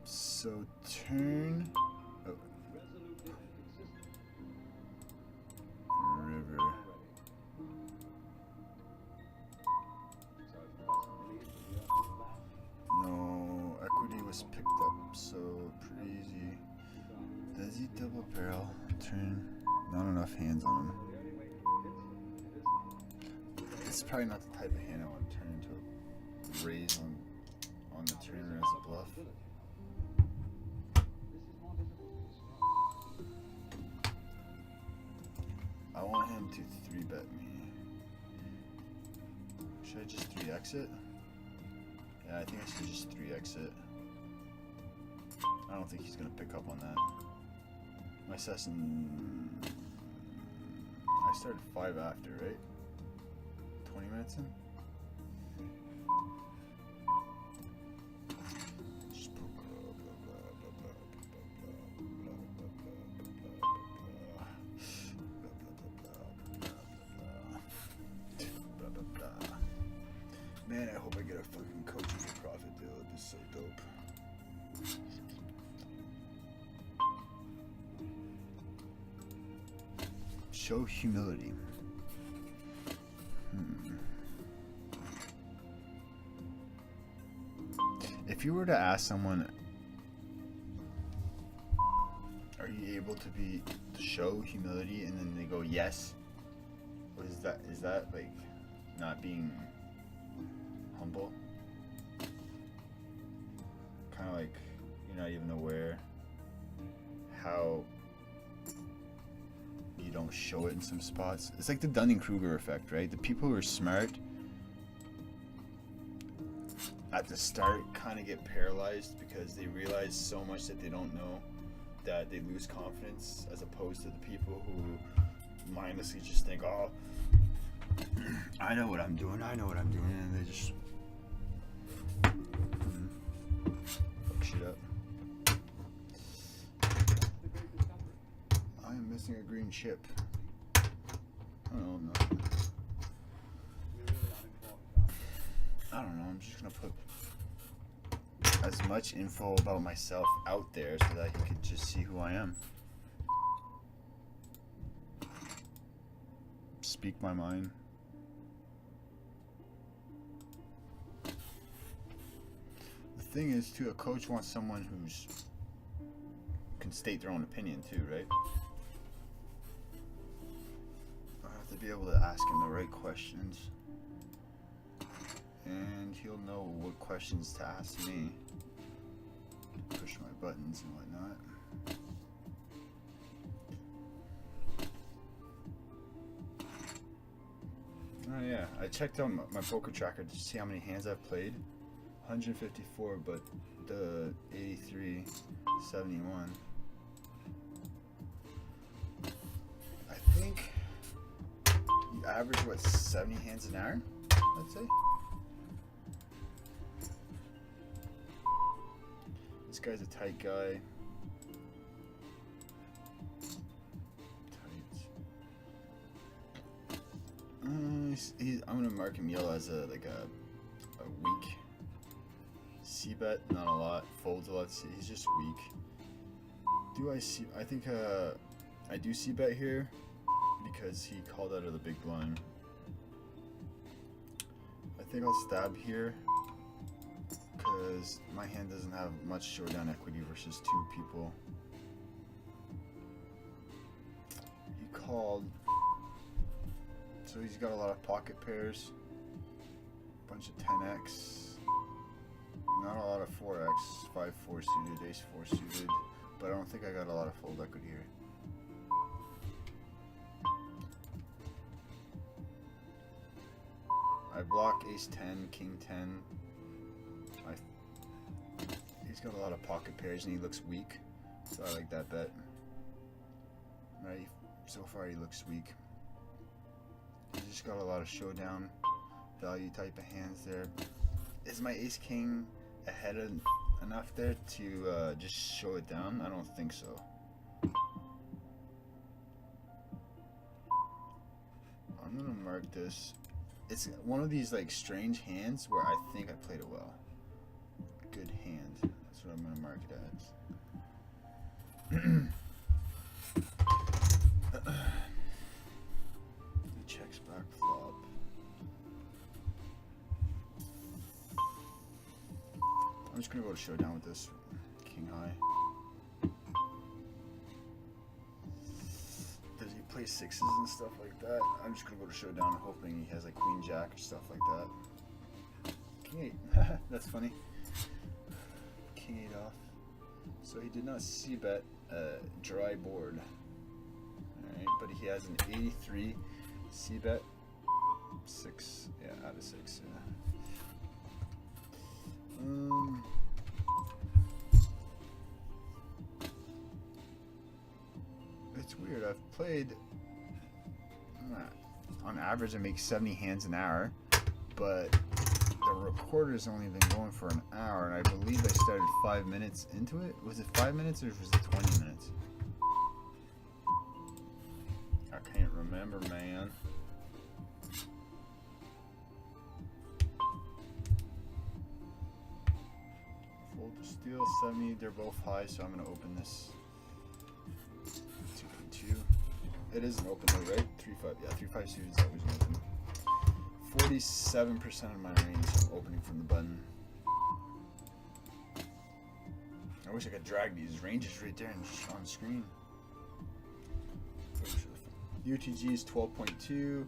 A: So turn. Oh. River. No, equity was picked up, so pretty easy. Does he double barrel? Turn. Not enough hands on him. This is probably not the type of hand I want to turn into a raise on the turn as a bluff. I want him to 3-bet me. Should I just 3x it? Yeah, I think I should just 3x it. I don't think he's gonna pick up on that. My session, I started 5 after, right? 20 minutes in? Just poke blah blah blah blah blah blah blah. Man, I hope I get a fucking coaching for profit deal. It'd be so dope. Show humility. If you were to ask someone, are you able to show humility, and then they go yes, is that like not being humble? Kind of like you're not even aware how you you don't show it in some spots. It's like the Dunning-Kruger effect, right? The people who are smart at the start kind of get paralyzed because they realize so much that they don't know that they lose confidence, as opposed to the people who mindlessly just think, oh, I know what I'm doing, and they just fuck shit up. I am missing a green chip. I don't know. I don't know. I'm just gonna put as much info about myself out there so that you could just see who I am. Speak my mind. The thing is, too, a coach wants someone who's can state their own opinion too, right? I have to be able to ask him the right questions, and he'll know what questions to ask me. Push my buttons and whatnot. Oh yeah, I checked out my poker tracker to see how many hands I've played. 154, but the 83, 71. I think you average, what, 70 hands an hour, I'd say? This guy's a tight guy. I'm gonna mark him yellow as a weak c-bet, not a lot, folds a lot. He's just weak. Do I see? I think I do c-bet here because he called out of the big blind. I think I'll stab here because my hand doesn't have much showdown equity versus two people. He called. So he's got a lot of pocket pairs, bunch of 10x, not a lot of 4x, 5-4 suited, ace-4 suited, but I don't think I got a lot of fold equity here. I block ace-10, king-10. He's got a lot of pocket pairs and he looks weak, so I like that bet. Right, so far he looks weak. He's just got a lot of showdown value type of hands there. Is my ace king ahead of enough there to just show it down? I don't think so. I'm gonna mark this. It's one of these like strange hands where I think I played it well. Good hand. That's what I'm gonna mark it as. Checks back flop. I'm just gonna go to showdown with this king high. Does he play sixes and stuff like that? I'm just gonna go to showdown hoping he has like queen jack or stuff like that. King 8. That's funny. King 8 off. So he did not c-bet dry board. Alright, but he has an 83 c-bet. 6, yeah, out of 6, yeah. It's weird, I've played, on average I make 70 hands an hour, but the recorder's only been going for an hour, and I believe I started 5 minutes into it. Was it 5 minutes or was it 20 minutes? I can't remember, man. Fold to steal, 70, they're both high, so I'm going to open this. 2.2. It is an open though, right? 3-5, yeah, 3-5 suited is always an open. 47% of my range I'm opening from the button. I wish I could drag these ranges right there and just on screen. UTG is 12.2.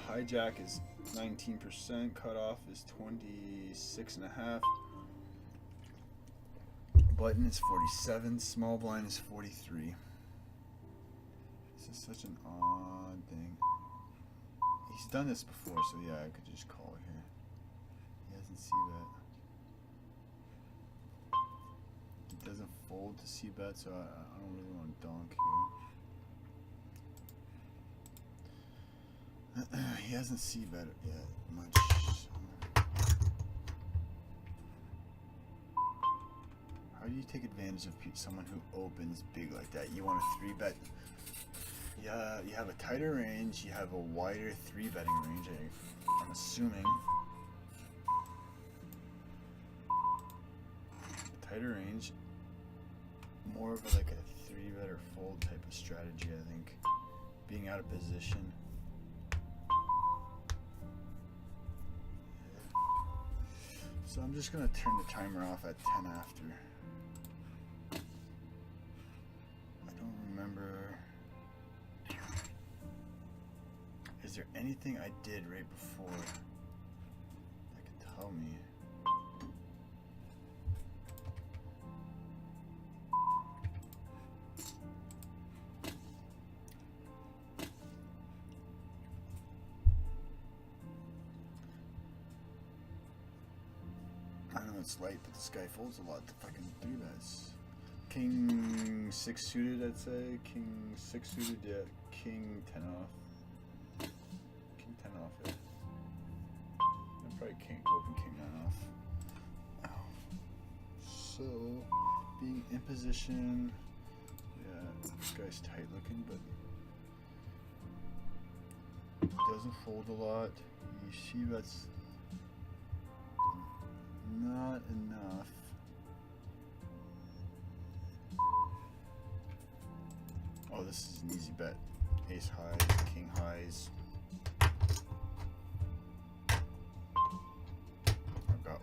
A: Hijack is 19%. Cutoff is 26.5. Button is 47. Small blind is 43. This This is such an odd thing. He's done this before, so yeah, I could just call here. He hasn't c-bet. He doesn't fold to c-bet, so I don't really want to donk here. He hasn't c-bet yet much. How do you take advantage of someone who opens big like that? You want to 3-bet. Yeah, you have a tighter range, you have a wider 3-betting range, I'm assuming. Tighter range, more of like a 3-bet or fold type of strategy, I think. Being out of position. Yeah. So I'm just gonna turn the timer off at 10 after. I don't remember. Is there anything I did right before that could tell me? I know it's light, but this guy folds a lot to fucking 3-bets. King 6 suited, I'd say. King 6 suited, yeah. King 10 off. Yeah. I'm probably open king 9 off. Ow. So, being in position, yeah, this guy's tight looking, but doesn't fold a lot. You see that's not enough. Oh, this is an easy bet. Ace highs, king highs.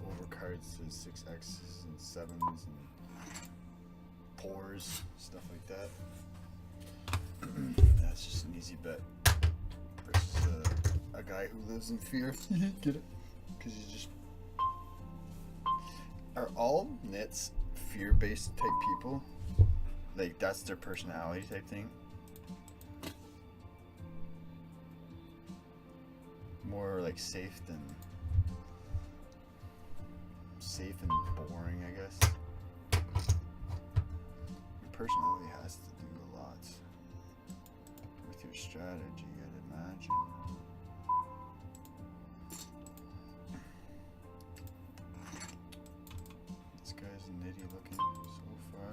A: Overcards to 6x's and 7s and pours, stuff like that. That's just an easy bet versus a guy who lives in fear. Get it? Because he's just. Are all nits fear-based type people? Like that's their personality type thing? More like safe and boring, I guess. Your personality has to do a lot with your strategy, I'd imagine. This guy's nitty looking so far.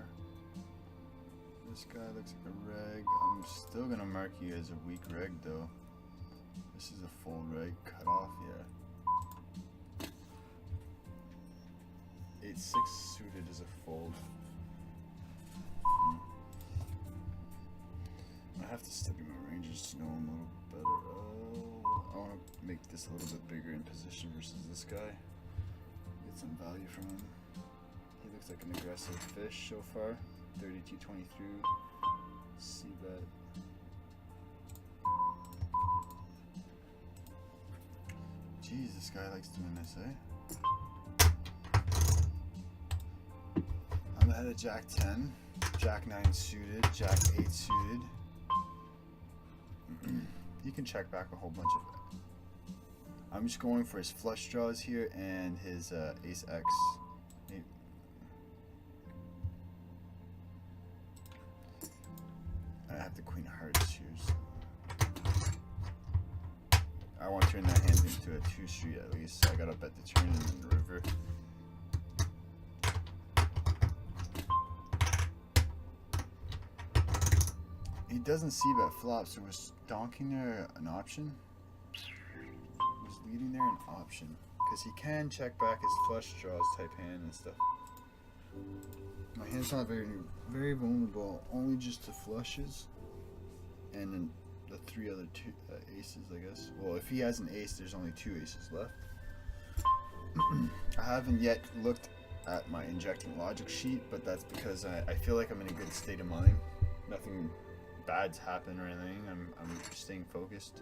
A: This guy looks like a reg. I'm still gonna mark you as a weak reg though. This is a full reg cut off, yeah. 8-6 suited is a fold. I have to study my ranges to know him a little better. I want to make this a little bit bigger in position versus this guy. Get some value from him. He looks like an aggressive fish so far. 32-23. C-bet. Jeez, this guy likes doing this, eh? I'm ahead of Jack 10, Jack 9 suited, Jack 8 suited. You can check back a whole bunch of it. I'm just going for his flush draws here and his Ace X. I have the Queen of Hearts here. So I want to turn that hand into a 2-street at least, so I gotta bet the turn in the river. He doesn't see bet flop, so was donking there an option? Was leading there an option? Because he can check back his flush draws type hand and stuff. My hand's not very vulnerable, only just to flushes. And then the 3 other aces, I guess. Well, if he has an ace, there's only 2 aces left. I haven't yet looked at my injecting logic sheet, but that's because I feel like I'm in a good state of mind. Nothing bad's happened or anything. I'm staying focused.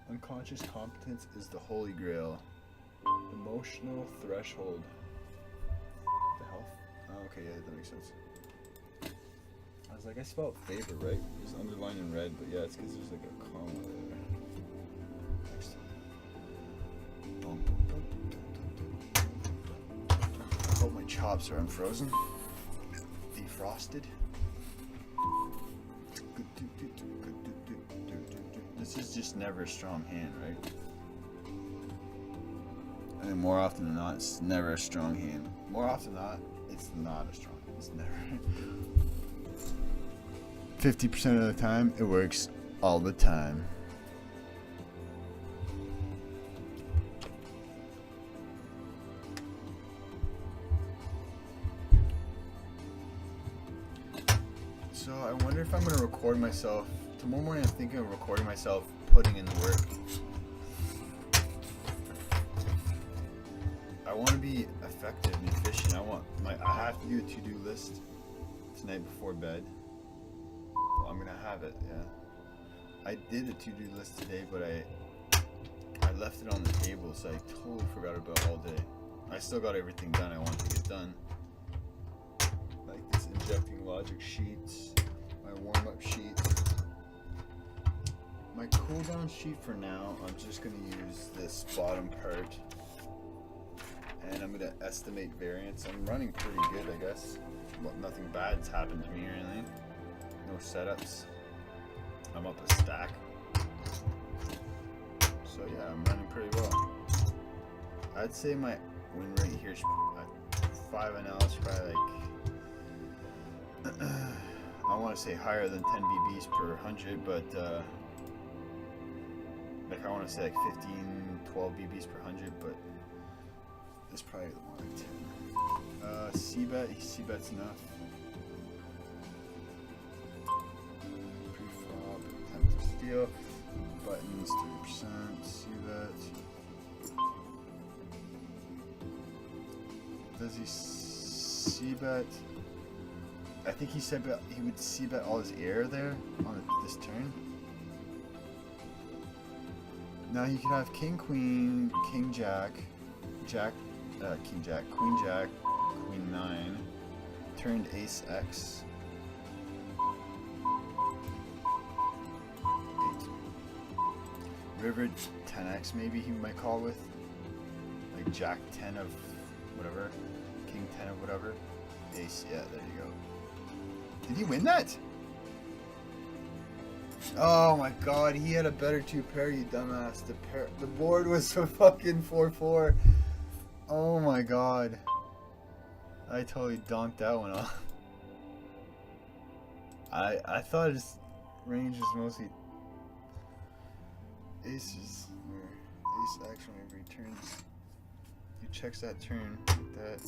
A: Unconscious competence is the holy grail. Emotional threshold. The health? Oh, okay, yeah, that makes sense. I was like, I spelled favor right. It's underlined in red, but yeah, it's because there's like a comma there. Next time. I hope my chops are unfrozen, defrosted. This is just never a strong hand, right? I mean, more often than not, it's never a strong hand. More often than not, it's not a strong hand. It's never. 50% of the time, it works all the time. So I wonder if I'm going to record myself. Tomorrow morning I'm thinking of recording myself putting in the work. I want to be effective and efficient. I have to do a to-do list tonight before bed. Well, I'm going to have it, yeah. I did a to-do list today, but I left it on the table, so I totally forgot about it all day. I still got everything done I wanted to get done. Like this injecting logic sheets, my warm-up sheet. My cooldown sheet for now, I'm just going to use this bottom part. And I'm going to estimate variance. I'm running pretty good, I guess. Well, nothing bad's happened to me or anything. No setups. I'm up a stack. So yeah, I'm running pretty well. I'd say my win rate here is 5 NL is probably like I want to say higher than 10 BBs per 100, but like I want to say like 15, 12 BBs per 100, but it's probably the more like 10. C-bet's enough. Pre-flop, attempt to steal. Buttons 30%, C-bet. Does he C-bet? I think he said he would C-bet all his air there on this turn. Now he could have king, queen, king, jack, king, jack, queen 9, turned ace X. 8. River 10X maybe he might call with. Like jack 10 of whatever, king 10 of whatever. Ace, yeah, there you go. Did he win that? Oh my god, he had a better 2 pair, you dumbass. The board was a fucking 4-4. Oh my god. I totally donked that one off. I thought his range was mostly aces, where ace actually returns. He checks that turn like that.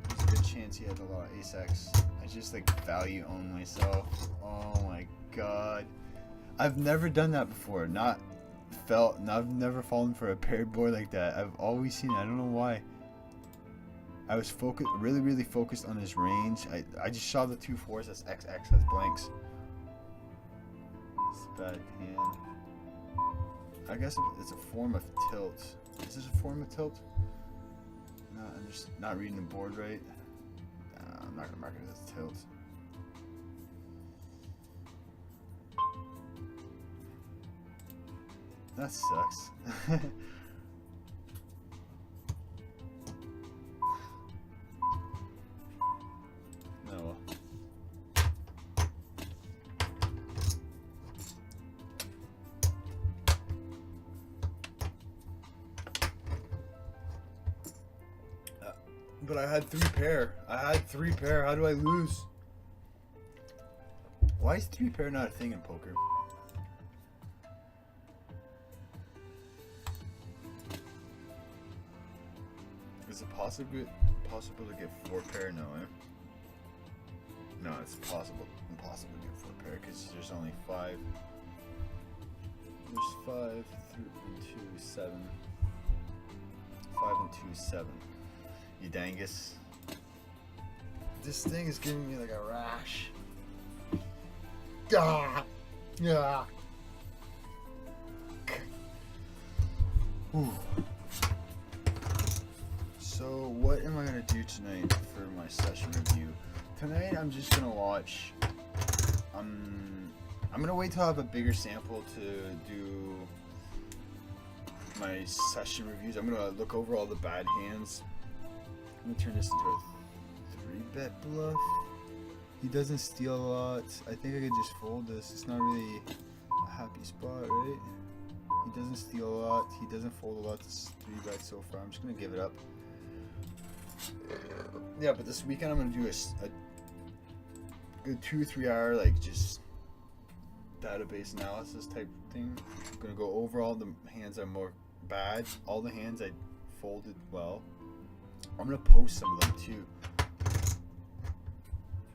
A: There's a good chance he had a lot of ace X. I just like value own myself. Oh my god. I've never done that before. I've never fallen for a paired board like that. I've always seen it. I don't know why. I was really focused on his range. I just saw the 2 4s as XX as blanks. It's a bad hand. I guess it's a form of tilt. Is this a form of tilt? No, I'm just not reading the board right. I'm not gonna mark it as tilt. That sucks. No. But I had 3 pair. How do I lose? Why is 3 pair not a thing in poker? Is it possible to get 4 pair? No, eh? No, it's impossible to get 4 pair because there's only 5. There's 5, 3, and 2, 7. 5 and 2, 7. You dangus. This thing is giving me like a rash. Ah! Yeah. Ooh. So what am I gonna do tonight for my session review? Tonight I'm just gonna watch I'm gonna wait till I have a bigger sample to do my session reviews. I'm gonna look over all the bad hands. I'm gonna turn this into a 3-bet bluff. He doesn't steal a lot. I think I could just fold this. It's not really a happy spot, right? He doesn't steal a lot. He doesn't fold a lot. This is 3 bets so far. I'm just gonna give it up. Yeah, but this weekend I'm gonna do a good 2-3 hour like just database analysis type thing. I'm gonna go over all the hands that are more bad, all the hands I folded well. I'm gonna post some of them too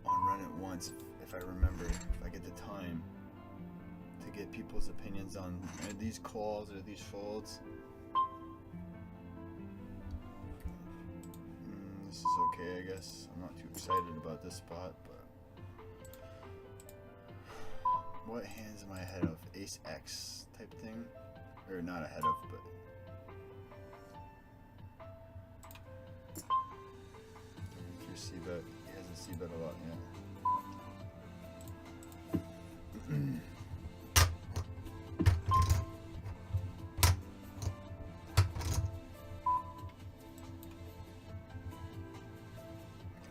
A: on Run It Once if I remember, if I get the time to get people's opinions on these calls or these folds. This is okay, I guess. I'm not too excited about this spot, but what hands am I ahead of? Ace X type thing, or not ahead of, but through C-bet. He hasn't C-bet a lot yet.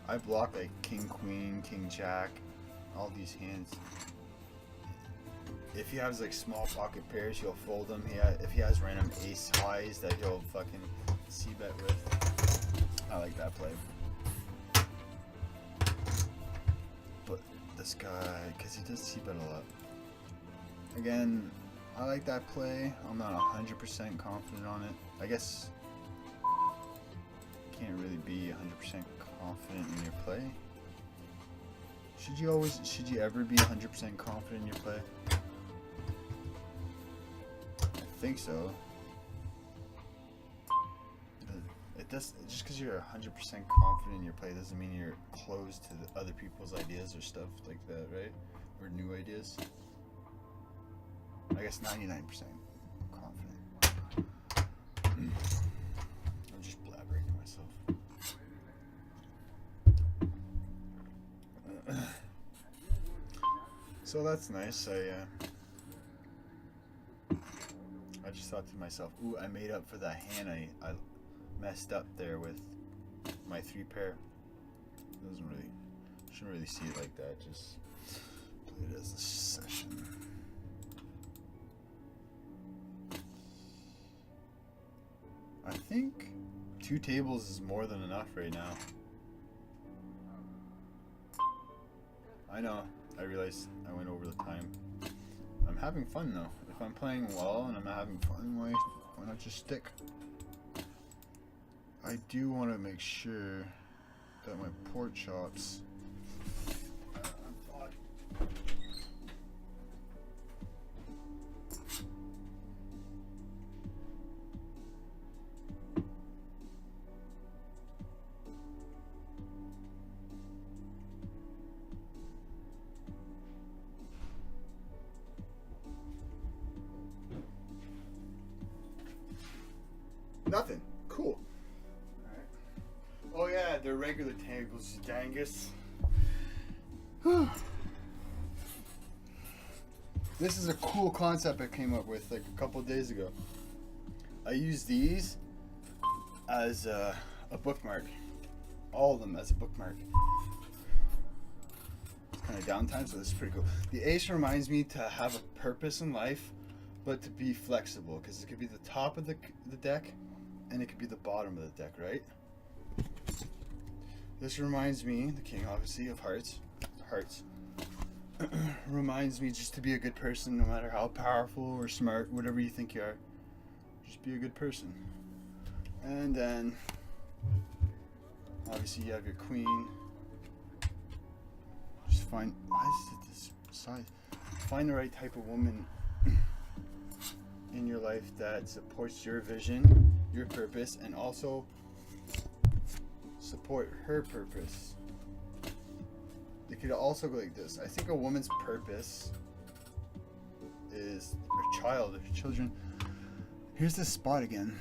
A: I block like King Queen, King Jack, all these hands. If he has like small pocket pairs, he'll fold them. If he has random ace highs that he'll fucking C-bet with. I like that play. But this guy, because he does C-bet a lot. Again, I like that play. I'm not 100% confident on it. I guess can't really be 100% confident in your play. Should you ever be 100% confident in your play? I think so. It does, just because you're 100% confident in your play doesn't mean you're closed to the other people's ideas or stuff like that, right? Or new ideas. I guess 99% confident. I'm just blabbering to myself. So that's nice. I just thought to myself, ooh, I made up for that hand I messed up there with my 3 pair. Shouldn't really see it like that. Just play it as a session. I think 2 tables is more than enough right now. I know, I realized I went over the time. I'm having fun though. If I'm playing well and I'm having fun, why not just stick? I do want to make sure that my pork chops nothing. Cool. Alright. Oh yeah, they're regular tables, dangus. This is a cool concept I came up with like a couple days ago. I use these as a bookmark. All of them as a bookmark. It's kind of downtime, so this is pretty cool. The ace reminds me to have a purpose in life, but to be flexible, because it could be the top of the deck and it could be the bottom of the deck, right? This reminds me, the king obviously, of hearts. Reminds me just to be a good person, no matter how powerful or smart, whatever you think you are. Just be a good person. And then, obviously you have your queen. Just find, why is it this size? Find the right type of woman in your life that supports your vision, your purpose, and also support her purpose. It could also go like this. I think a woman's purpose is her child, her children. Here's this spot again.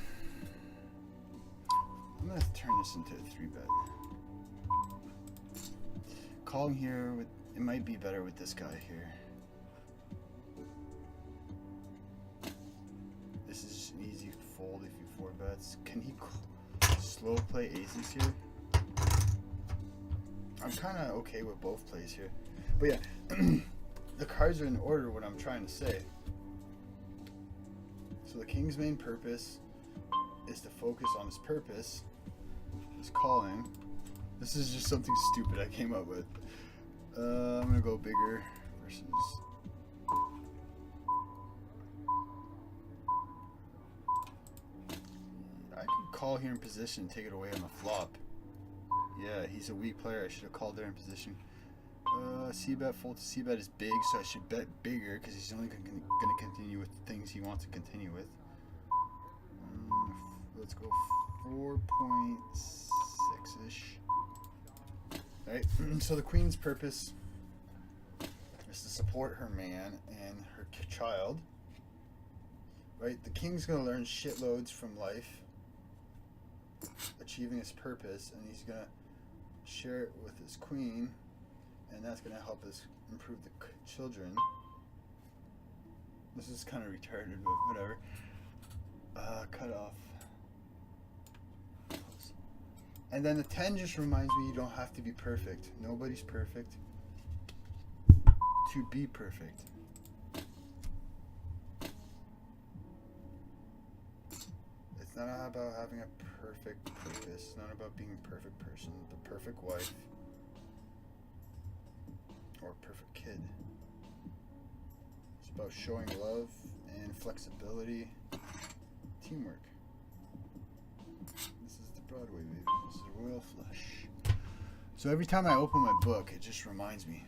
A: I'm gonna turn this into a 3-bet. Calling here with It might be better with this guy here. This is just an easy fold if you 4-bets. Can he slow play aces here? I'm kind of okay with both plays here. But yeah, the cards are in order, what I'm trying to say. So the king's main purpose is to focus on his purpose, his calling. This is just something stupid I came up with. I'm gonna go bigger versus. I could call here in position, take it away on the flop. Yeah, he's a weak player. I should have called there in position. C-bet, fold to C-bet is big, so I should bet bigger because he's only going to continue with the things he wants to continue with. Let's go 4.6-ish. Right, so the queen's purpose is to support her man and her child. Right, the king's going to learn shitloads from life, achieving his purpose, and he's going to share it with his queen, and that's going to help us improve the children. This is kind of retarded, but whatever. Cut off. And then the 10 just reminds me you don't have to be perfect. Nobody's perfect. To be perfect. It's not about having a perfect purpose. It's not about being a perfect person, the perfect wife, or a perfect kid. It's about showing love and flexibility, teamwork. This is the Broadway, baby. This is a royal flush. So every time I open my book, it just reminds me.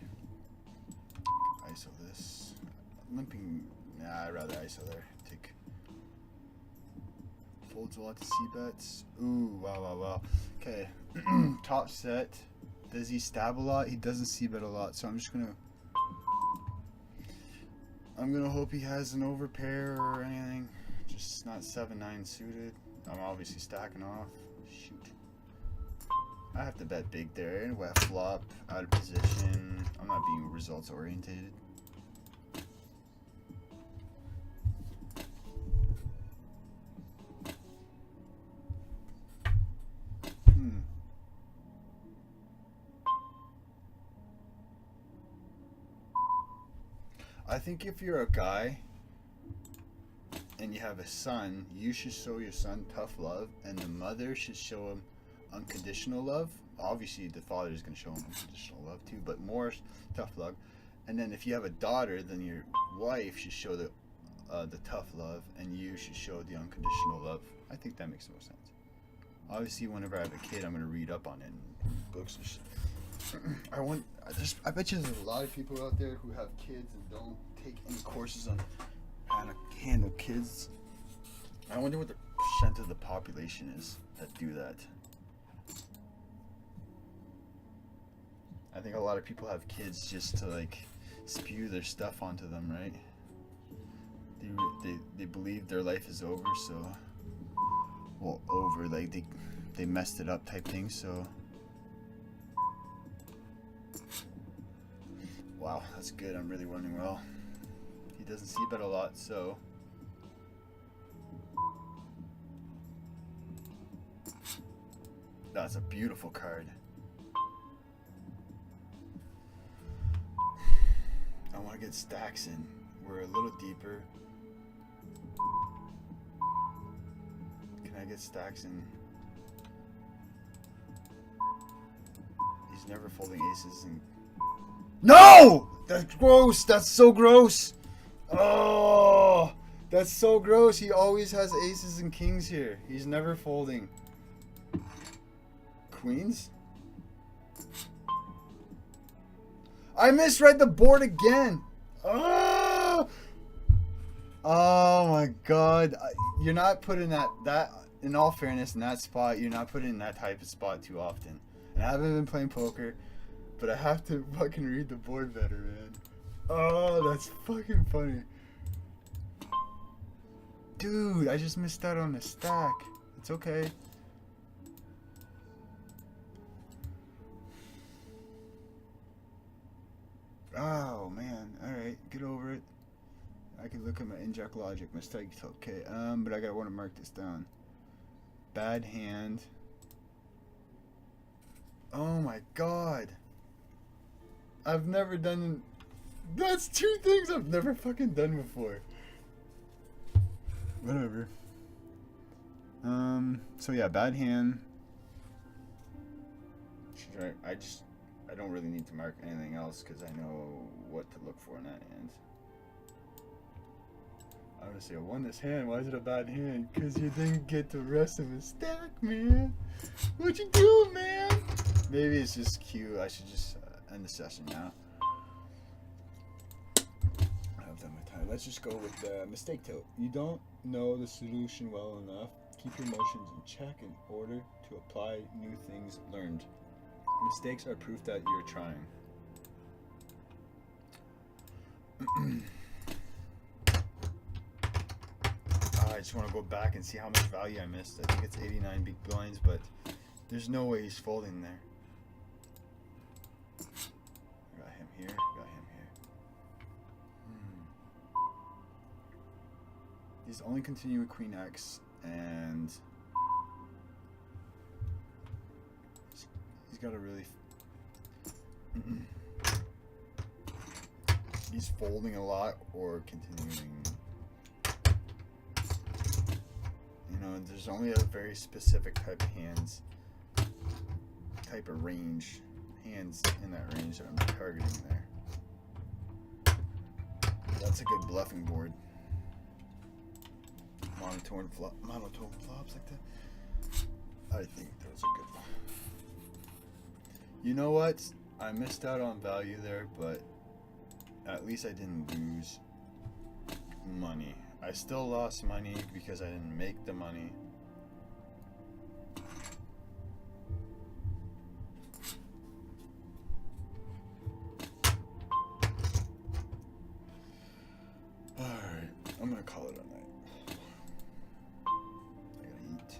A: ISO this. Limping. Nah, I'd rather ISO there. Take. Folds a lot to C-bets. Ooh, wow. Okay. Top set. Does he stab a lot? He doesn't C-bet a lot, so I'm just gonna hope he has an overpair or anything. Just not 7-9 suited. I'm obviously stacking off. Shoot. I have to bet big there. Wet flop, out of position. I'm not being results orientated. I think if you're a guy and you have a son, you should show your son tough love, and the mother should show him unconditional love. Obviously, the father is going to show him unconditional love too, but more tough love. And then if you have a daughter, then your wife should show the tough love, and you should show the unconditional love. I think that makes the most sense. Obviously, whenever I have a kid, I'm going to read up on it in books and shit. I bet you there's a lot of people out there who have kids and don't take any courses on how to handle kids. I wonder what the percent of the population is that do that. I think a lot of people have kids just to like spew their stuff onto them, right? They believe their life is over, so like they messed it up type thing, so. Wow, that's good. I'm really running well. He doesn't C-bet a lot, so. That's a beautiful card. I want to get stacks in. We're a little deeper. Can I get stacks in? He's never folding aces and. No! That's gross. That's so gross. Oh, that's so gross. He always has aces and kings here. He's never folding. Queens? I misread the board again. Oh, oh my god. You're not putting that in all fairness, in that spot, you're not putting in that type of spot too often. And I haven't been playing poker, but I have to fucking read the board better, man. Oh, that's fucking funny. Dude, I just missed out on the stack. It's okay. Oh man, alright, get over it. I can look at my inject logic, mistakes, okay. But I gotta want to mark this down. Bad hand. Oh my god. I've never done. That's two things I've never fucking done before. Whatever. So yeah, bad hand. She's right. I don't really need to mark anything else because I know what to look for in that hand. I'm gonna say I won this hand. Why is it a bad hand? Because you didn't get the rest of the stack, man. What you doing, man? Maybe it's just cute. I should just end the session now. I've done my time. Let's just go with the mistake tilt. You don't know the solution well enough. Keep your emotions in check in order to apply new things learned. Mistakes are proof that you're trying. I just want to go back and see how much value I missed. I think it's 89 big blinds, but there's no way he's folding there. I got him here, got him here. These only continue with Queen X, and he's got a really... he's folding a lot or continuing. You know, there's only a very specific type of hands, type of range, hands in that range that I'm targeting there. That's a good bluffing board. Monotone flops like that. I think those are good. You know what? I missed out on value there, but at least I didn't lose money. I still lost money because I didn't make the money. Alright, I'm gonna call it a night. I gotta eat.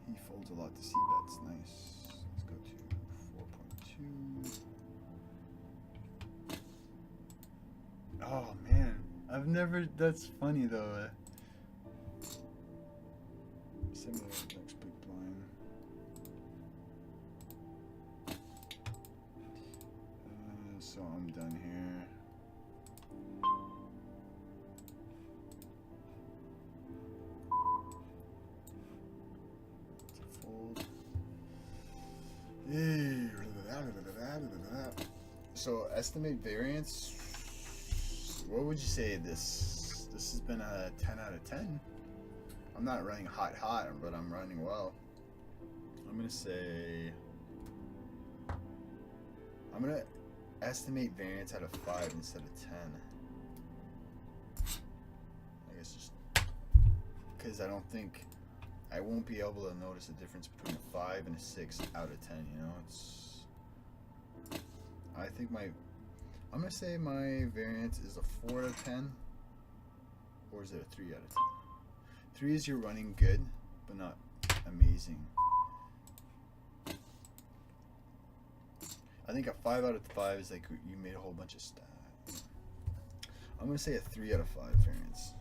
A: He folds a lot to c-bets, nice. Let's go to 4.2. Oh man. I've never. That's funny though. Simulate next big blind. So I'm done here. It's a fold. So estimate variance. What would you say this has been a 10 out of 10? I'm not running hot, but I'm running well. I'm gonna say, I'm gonna estimate variance out of 5 instead of 10. I guess just because I don't think, I won't be able to notice the difference between a 5 and a 6 out of 10, you know? I think I'm gonna say my variance is a 4 out of 10, or is it a 3 out of 10? 3 is you're running good, but not amazing. I think a 5 out of 5 is like you made a whole bunch of stats. I'm gonna say a 3 out of 5 variance.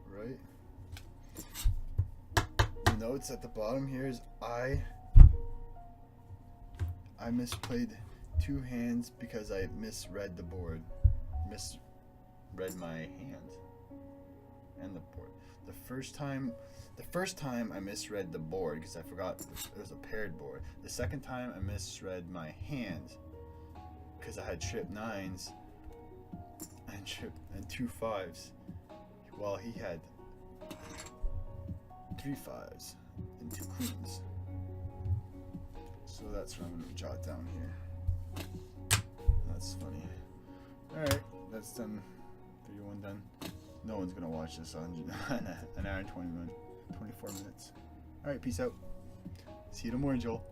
A: Right? Notes at the bottom here is I misplayed 2 hands because I misread the board, misread my hand and the board. The first time I misread the board because I forgot it was a paired board. The second time I misread my hand because I had trip 9s and 2 5s, while he had 3 5s and 2 queens. So that's what I'm going to jot down here. That's funny. Alright, that's done. 31 done. No one's going to watch this on an hour and 24 minutes. Alright, peace out. See you tomorrow, Joel.